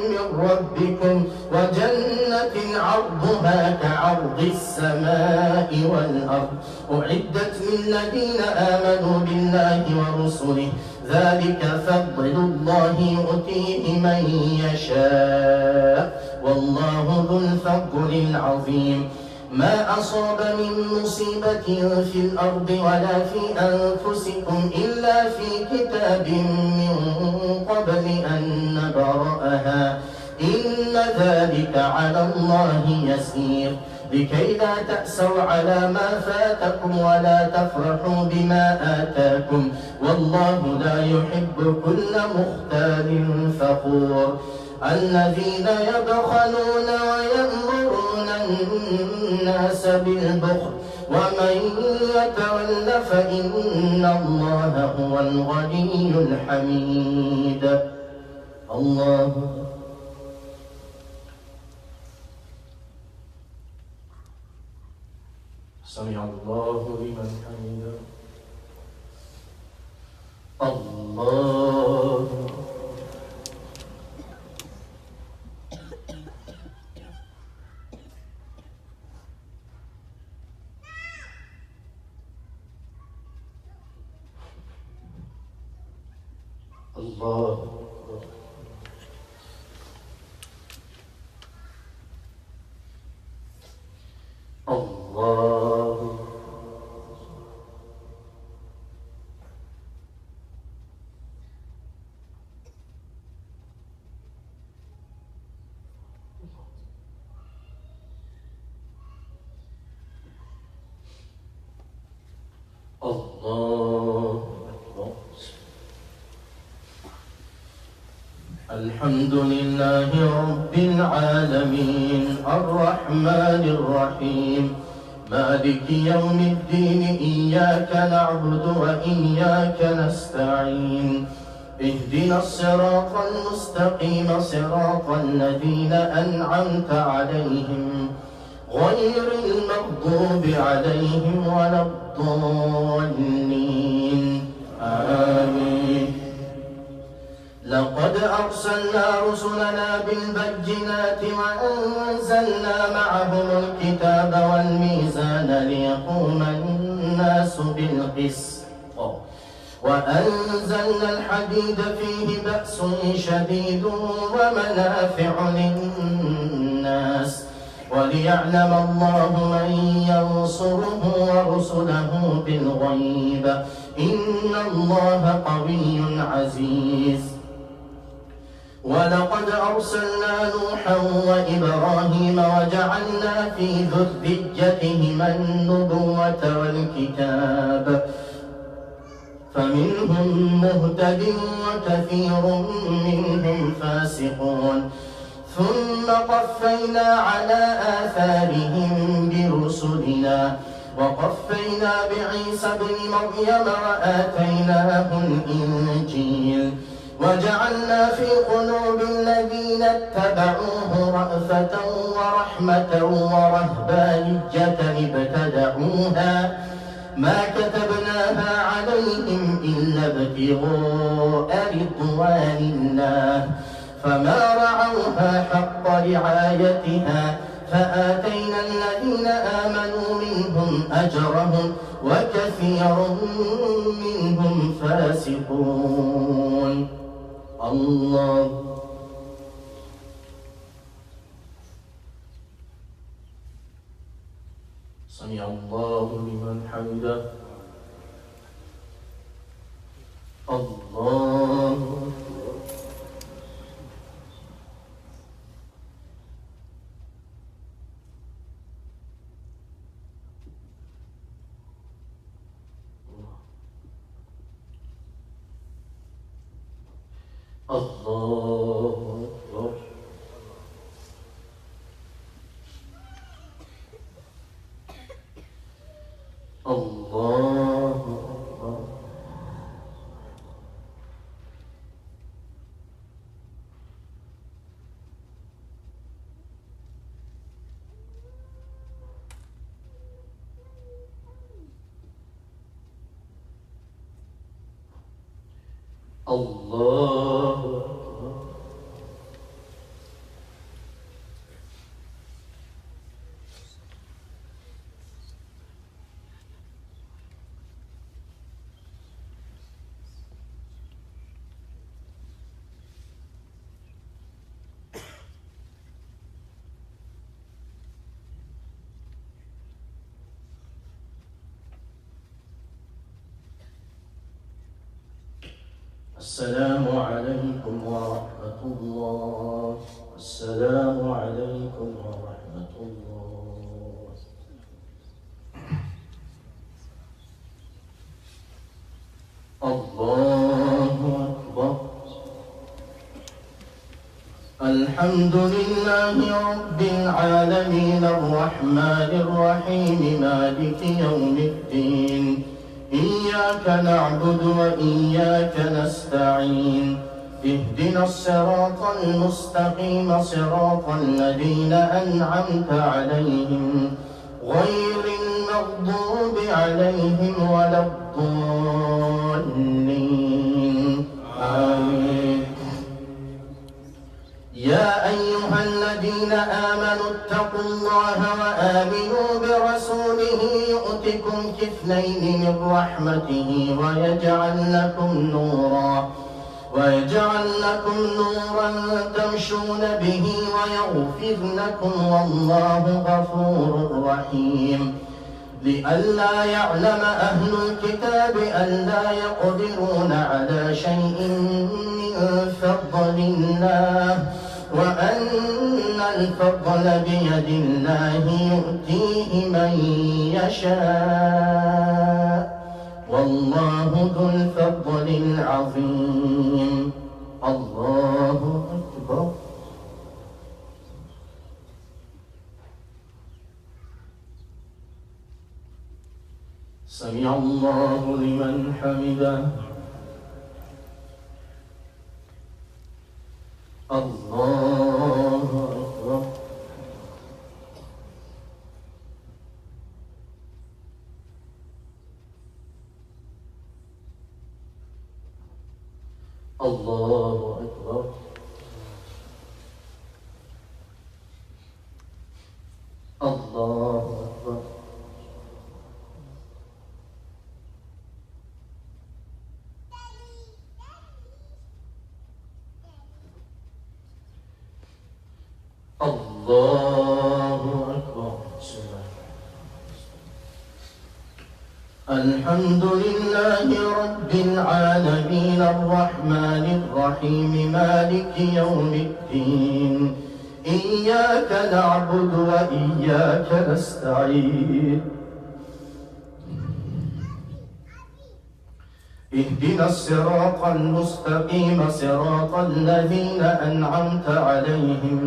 من ربكم وجنة عرضها كعرض السماء والأرض أعدت للذين آمنوا بالله ورسله ذلك فضل الله يؤتيه من يشاء والله ذو الفضل العظيم ما أصاب من مصيبة في الأرض ولا في أنفسكم إلا في كتاب من قبل أن نبرأها إن ذلك على الله يسير لكي لا تأسوا على ما فاتكم ولا تفرحوا بما آتاكم والله لا يحب كل مختال فخور الذين يبخلون ويأمرون الناس بالبخل ومن يتول فإن الله هو الغني الحميد الله سمع الله لمن حمده الله الله الله الله الحمد لله رب العالمين الرحمن الرحيم مالك يوم الدين إياك نعبد وإياك نستعين اهدنا الصراط المستقيم صراط الذين أنعمت عليهم غير المغضوب عليهم ولا الضالين آمين لقد أرسلنا رسلنا بالبينات وأنزلنا معهم الكتاب والميزان ليقوم الناس بالقسط وأنزلنا الحديد فيه بأس شديد ومنافع للناس وليعلم الله من ينصره ورسله بالغيب إن الله قوي عزيز ولقد أرسلنا نوحا وإبراهيم وجعلنا في ذريتهما النبوة والكتاب فمنهم مهتد وكثير منهم فاسقون ثم قفينا على آثارهم برسلنا وقفينا بعيسى ابن مريم وآتيناه الإنجيل وجعلنا في قلوب الذين اتبعوه رأفة ورحمة ورهبانية ابتدعوها ما كتبناها عليهم إلا ابتغاء رضوان الله فما رعوها حق رعايتها فآتينا الذين آمنوا منهم أجرهم وكثير منهم فاسقون الله سمع الله لمن حمده الله الله أكبر الله أكبر الله السلام عليكم ورحمة الله. السلام عليكم ورحمة الله. الله أكبر. الحمد لله رب العالمين الرحمن الرحيم مالك يوم الدين. إياك نعبد وإياك نستعين. اهدنا الصراط المستقيم صراط الذين أنعمت عليهم غير المغضوب عليهم ولا الضالين. آمين. يا أيها الذين آمنوا اتقوا الله وآمنوا برسوله يؤتكم كفلين من رحمته ويجعل لكم نورا تمشون به ويغفر لكم والله غفور رحيم. لئلا يعلم أهل الكتاب ألا يقدرون على شيء من فضل الله وأن الفضل بيد الله يؤتيه من يشاء والله ذو الفضل العظيم. الله أكبر. سمع الله لمن حمده. الله أكبر. الله أكبر. الله أكبر. الله أكبر. الحمد لله رب العالمين الرحمن الرحيم مالك يوم الدين. إياك نعبد وإياك نستعين. اهدنا الصراط المستقيم صراط الذين أنعمت عليهم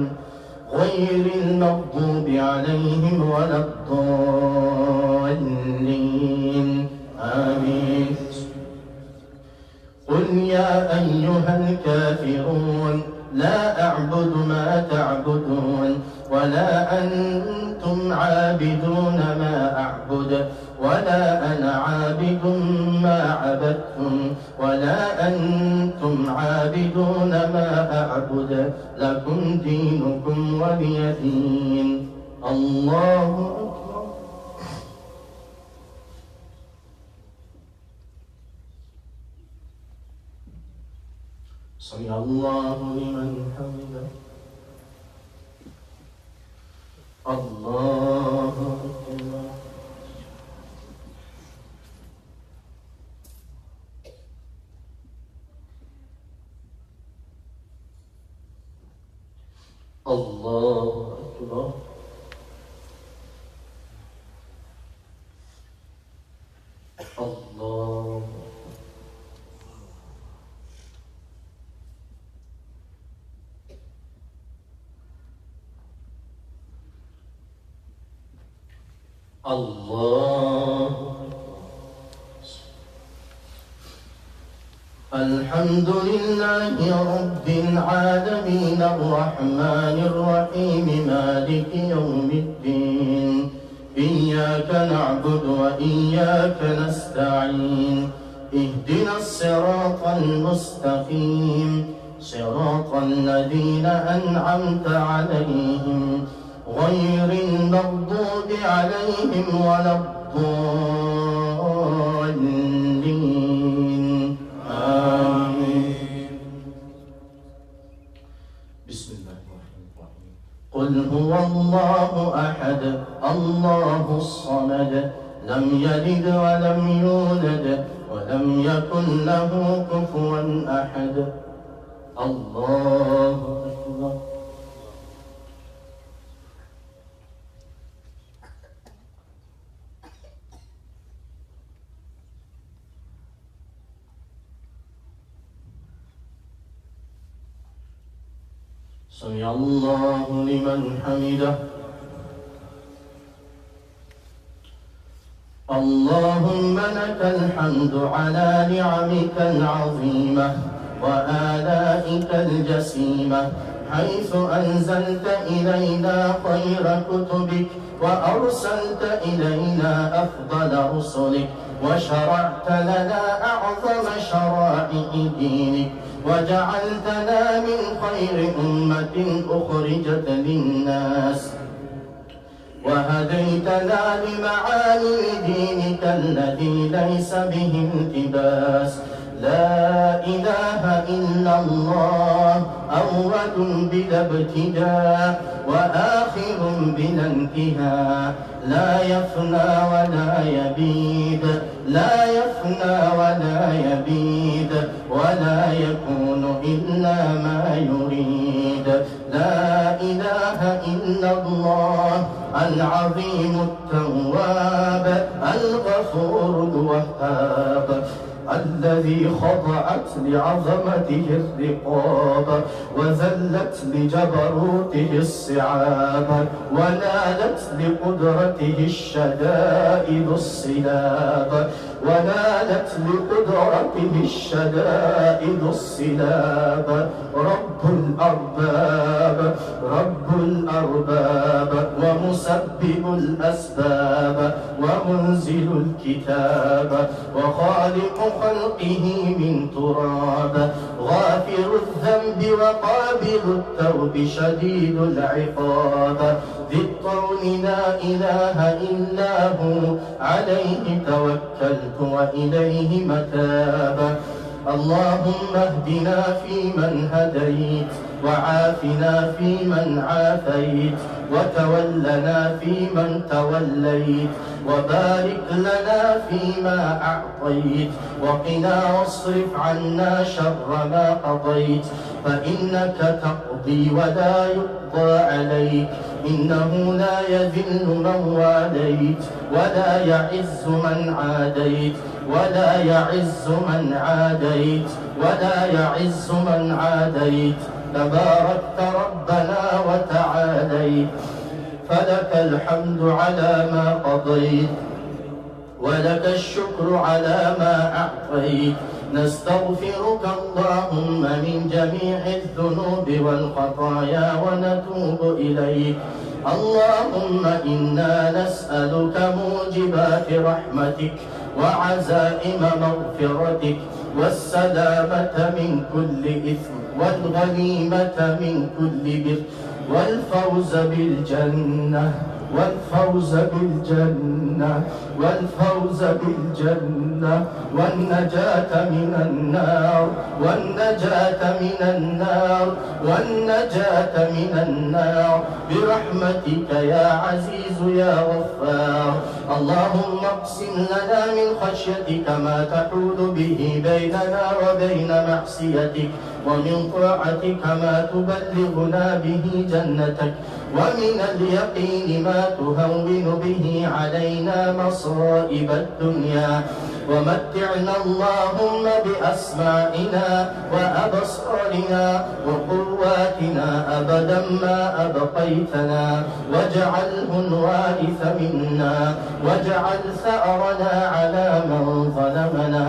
غير المغضوب عليهم ولا الضالين. آمين. قل يا أيها الكافرون لا أعبد ما تعبدون ولا أنتم عابدون ما أعبد ولا أنا عابد ما عبدتم ولا أنتم عابدون ما أعبد لكم دينكم ولي دين. الله أكبر. سمع الله لمن حمده. الله أكبر. الله أكبر. الله الله. الحمد لله رب العالمين الرحمن الرحيم مالك يوم الدين. إياك نعبد وإياك نستعين. اهدنا الصراط المستقيم صراط الذين أنعمت عليهم غير المغضوب عليهم ولا الضالين. آمين. بسم الله الرحمن الرحيم. قل هو الله أحد الله الصمد لم يلد ولم يولد ولم يكن له كفوا أحد. الله أكبر. سمع الله لمن حمده. اللهم لك الحمد على نعمك العظيمة وآلائك الجسيمة، حيث أنزلت إلينا خير كتبك وأرسلت إلينا أفضل رسلك وشرعت لنا أعظم شرائع دينك وجعلتنا من خير أمة أخرجت للناس وهديتنا لمعالم دينك الذي ليس به التباس. لا إله إلا الله، أول بلا ابتداء وآخر بلا انتهاء، لا يفنى ولا يبيد، لا يفنى ولا يبيد، ولا يكون إلا ما يريد. لا إله إلا الله العظيم التواب الغفور الوهاب، الذي خضعت لعظمته الرقاب وذلت لجبروته الصعاب ونالت لقدرته الشدائد الصلاب، ونالت لقدرته الشدائد الصلاب. رب الأرباب، رب الأرباب، ومسبب الأسباب، ومنزل الكتاب، وخالق خلقه من تراب، غافر الذنب وقابل التوب، شديد العقاب، ذي الطول لا إله إلا هو، عليه توكلت وإليه متاب. اللهم اهدنا فيمن هديت، وعافنا فيمن عافيت، وتولنا فيمن توليت، وبارك لنا فيما أعطيت، وقنا واصرف عنا شر ما قضيت، فإنك تقضي ولا يقضى عليك، إنه لا يذل من واليت ولا يعز من عاديت، ولا يعز من عاديت، ولا يعز من عاديت. تباركت ربنا وتعاليت، فلك الحمد على ما قضيت، ولك الشكر على ما أعطيت. نستغفرك اللهم من جميع الذنوب والخطايا ونتوب إليك. اللهم إنا نسألك موجبات رحمتك وعزائم مغفرتك والسلامة من كل إثم والغنيمة من كل بر والفوز بالجنة، والفوز بالجنة، والفوز بالجنة، والنجاة من النار، والنجاة من النار، والنجاة من النار، برحمتك يا عزيز يا غفار. اللهم اقسم لنا من خشيتك ما تحول به بيننا وبين معصيتك، ومن طاعتك ما تبلغنا به جنتك، ومن اليقين ما تهون به علينا مصائب الدنيا. ومتعنا اللهم بأسماعنا وأبصارنا وقواتنا أبدا ما أبقيتنا، واجعله الوارث منا، واجعل ثأرنا على من ظلمنا،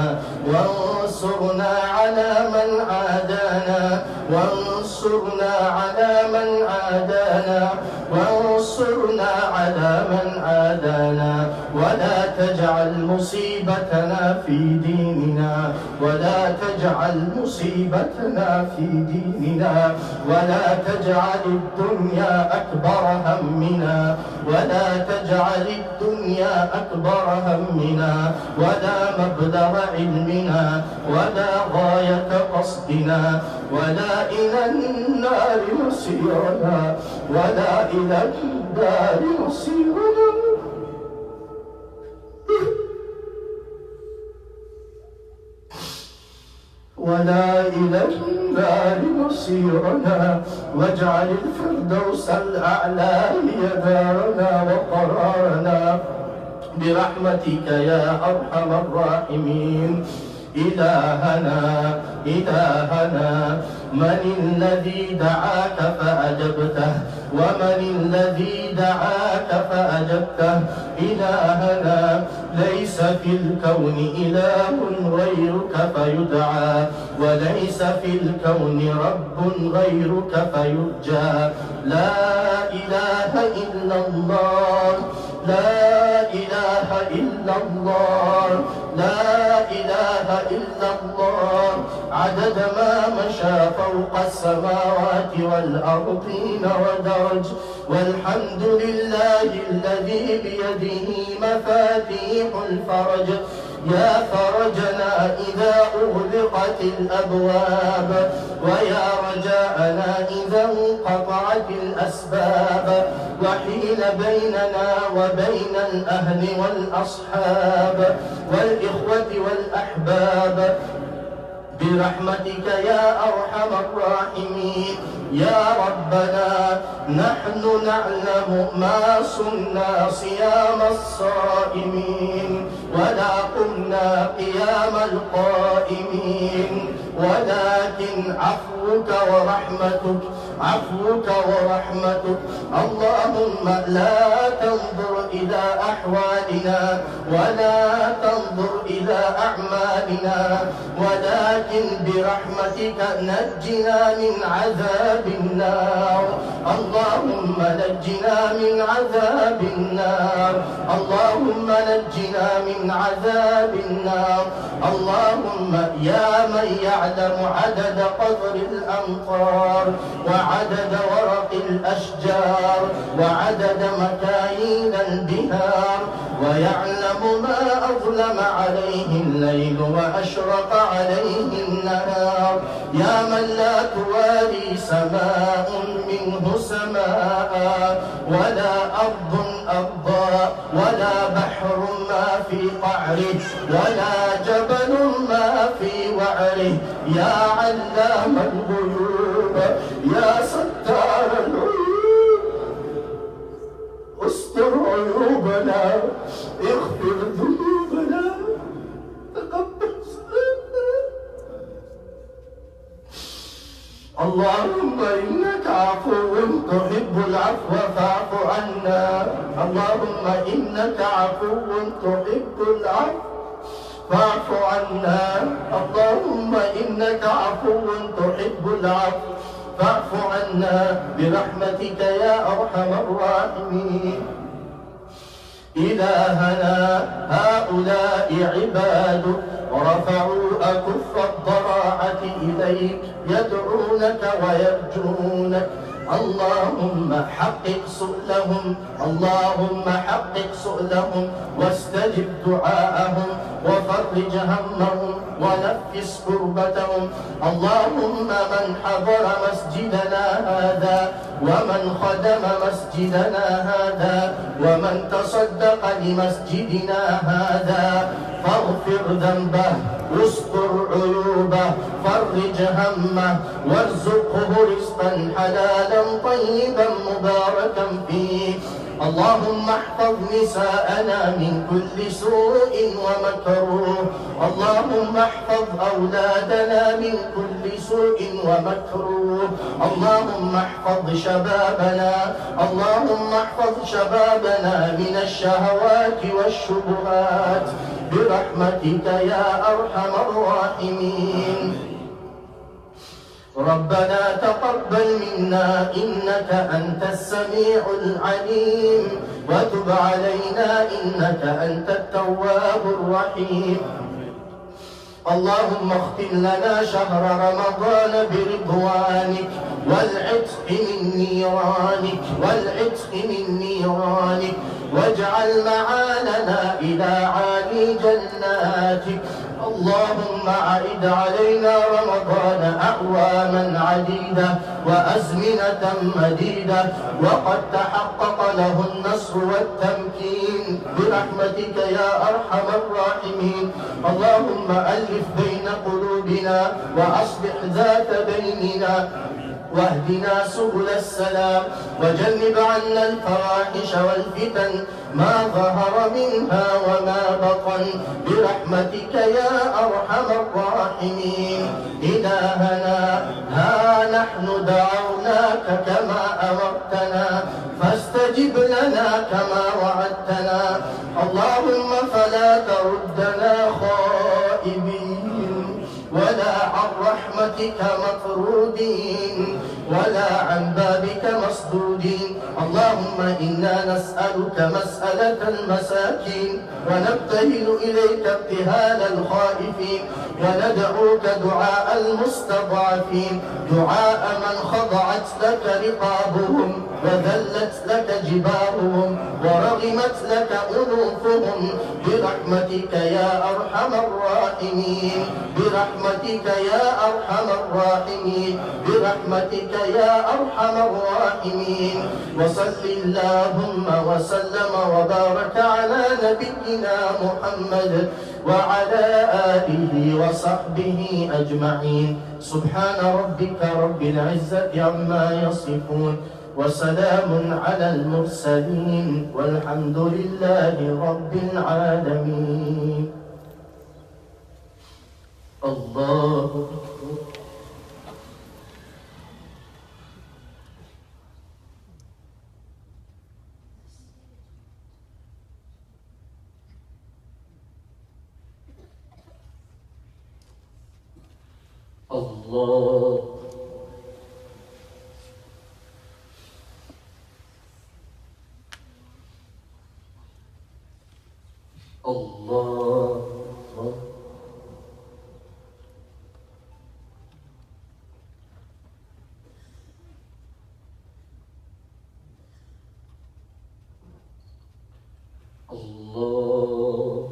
وانصرنا على من عادانا، وانصرنا على من عادانا، وانصرنا على من عادانا. ولا تجعل مصيبتنا في ديننا، ولا تجعل مصيبتنا في ديننا، ولا تجعل الدنيا أكبر همنا، ولا تجعل الدنيا أكبر همنا، ولا مبلغ علمنا، ولا غاية قصدنا، ولا إلى النار مصيرنا، ولا إلى النار مصيرنا. ولا إلى النار مصيرنا، واجعل الفردوس الأعلى هي دارنا وقرارنا برحمتك يا أرحم الراحمين. إلهنا من الذي دعاك فأجبته، ومن الذي دعاك فأجبته. إلهنا ليس في الكون إله غيرك فيدعى، وليس في الكون رب غيرك فيرجى. لا إله إلا الله، لا إله إلا الله، لا إله إلا الله. عدد ما مشى فوق السماوات والأرضين ودرج، والحمد لله الذي بيده مفاتيح الفرج. يا فرجنا إذا أغلقت الأبواب، ويا رجاءنا إذا انقطعت الأسباب، وحيل بيننا وبين الأهل والأصحاب والإخوة والأحباب برحمتك يا أرحم الراحمين. يا ربنا نحن نعلم ما صمنا صيام الصائمين، ولا قمنا قيام القائمين، ولكن عفوك ورحمتك. اللهم لا تنظر إلى أحوالنا ولا تنظر إلى أعمالنا، ولكن برحمتك نجنا من عذاب النار. اللهم نجنا من عذاب النار، اللهم نجنا من عذاب النار. اللهم يا من يعلم عدد قطر الأمطار، وعدد ورق الأشجار، وعدد مكاييل البهار، ويعلم ما أظلم عليه الليل وأشرق عليه النهار. يا من لا تواري سماء منه سماء، ولا أرض أرضا، ولا بحر ما في قعره، ولا جبل ما في وعره. يا علام الغيوب، يا ستار العيوب، استر عيوبنا، اغفر ذنوبنا، تقبل صلاتنا. اللهم إنك عفو تحب العفو فاعف عنا. اللهم إنك عفو تحب العفو فاعف عنا. اللهم إنك عفو تحب العفو فاعف عنا برحمتك يا أرحم الراحمين. إلهنا هؤلاء عبادك رفعوا أكف الضراعة إليك، يدعونك ويرجونك. اللهم حقق سؤلهم، اللهم حقق سؤلهم، واستجب دعاءهم، وفرج همهم، ونفس كربتهم. اللهم من حضر مسجدنا هذا، ومن خدم مسجدنا هذا، ومن تصدق لمسجدنا هذا، فاغفر ذنبه، واستر عيوبه، فرج همه، وارزقه رزقا حلالا طيبا مباركا فيه. اللهم احفظ نساءنا من كل سوء ومكروه. اللهم احفظ أولادنا من كل سوء ومكروه. اللهم احفظ شبابنا، اللهم احفظ شبابنا من الشهوات والشبهات برحمتك يا أرحم الراحمين. ربنا تقبل منا إنك أنت السميع العليم، وتب علينا إنك أنت التواب الرحيم. اللهم اختم لنا شهر رمضان برضوانك، والعتق من نيرانك، والعتق من نيرانك، واجعل معالنا إلى عالي جناتك. اللهم أعد علينا رمضان أعواما عديدة وأزمنة مديدة وقد تحقق له النصر والتمكين برحمتك يا أرحم الراحمين. اللهم ألف بين قلوبنا وأصلح ذات بيننا واهدنا سبل السلام وجنب عنا الفواحش والفتن ما ظهر منها وما بطن برحمتك يا أرحم الراحمين. إلهنا ها نحن دعوناك كما أمرتنا فاستجب لنا كما وعدتنا. اللهم فلا تردنا خائبين ولا عن رحمتك مطرودين ولا عن بابك مسدودين. اللهم إنا نسألك مسألة المساكين ونبتهل إليك ابتهال الخائفين وندعوك دعاء المستضعفين، دعاء من خضعت لك رقابهم وذلت لك جباههم ورغمت لك أنوفهم برحمتك يا أرحم الراحمين، برحمتك يا أرحم الراحمين، برحمتك يا أرحم الراحمين. وصل اللهم وسلم وبارك على نبينا محمد وعلى آله وصحبه أجمعين. سبحان ربك رب العزة عما يصفون وسلام على المرسلين والحمد لله رب العالمين. الله أكبر. الله الله الله.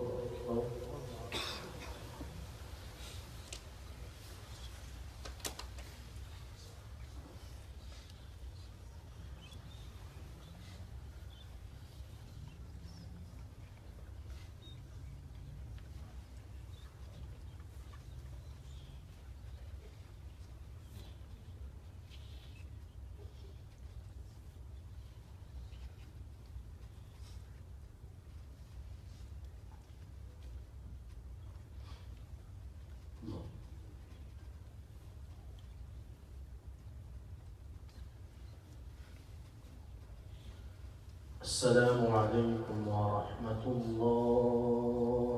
السلام عليكم ورحمة الله.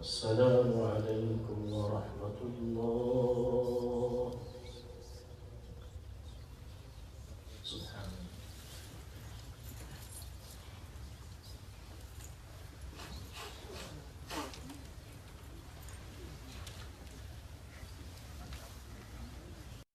السلام عليكم ورحمة الله.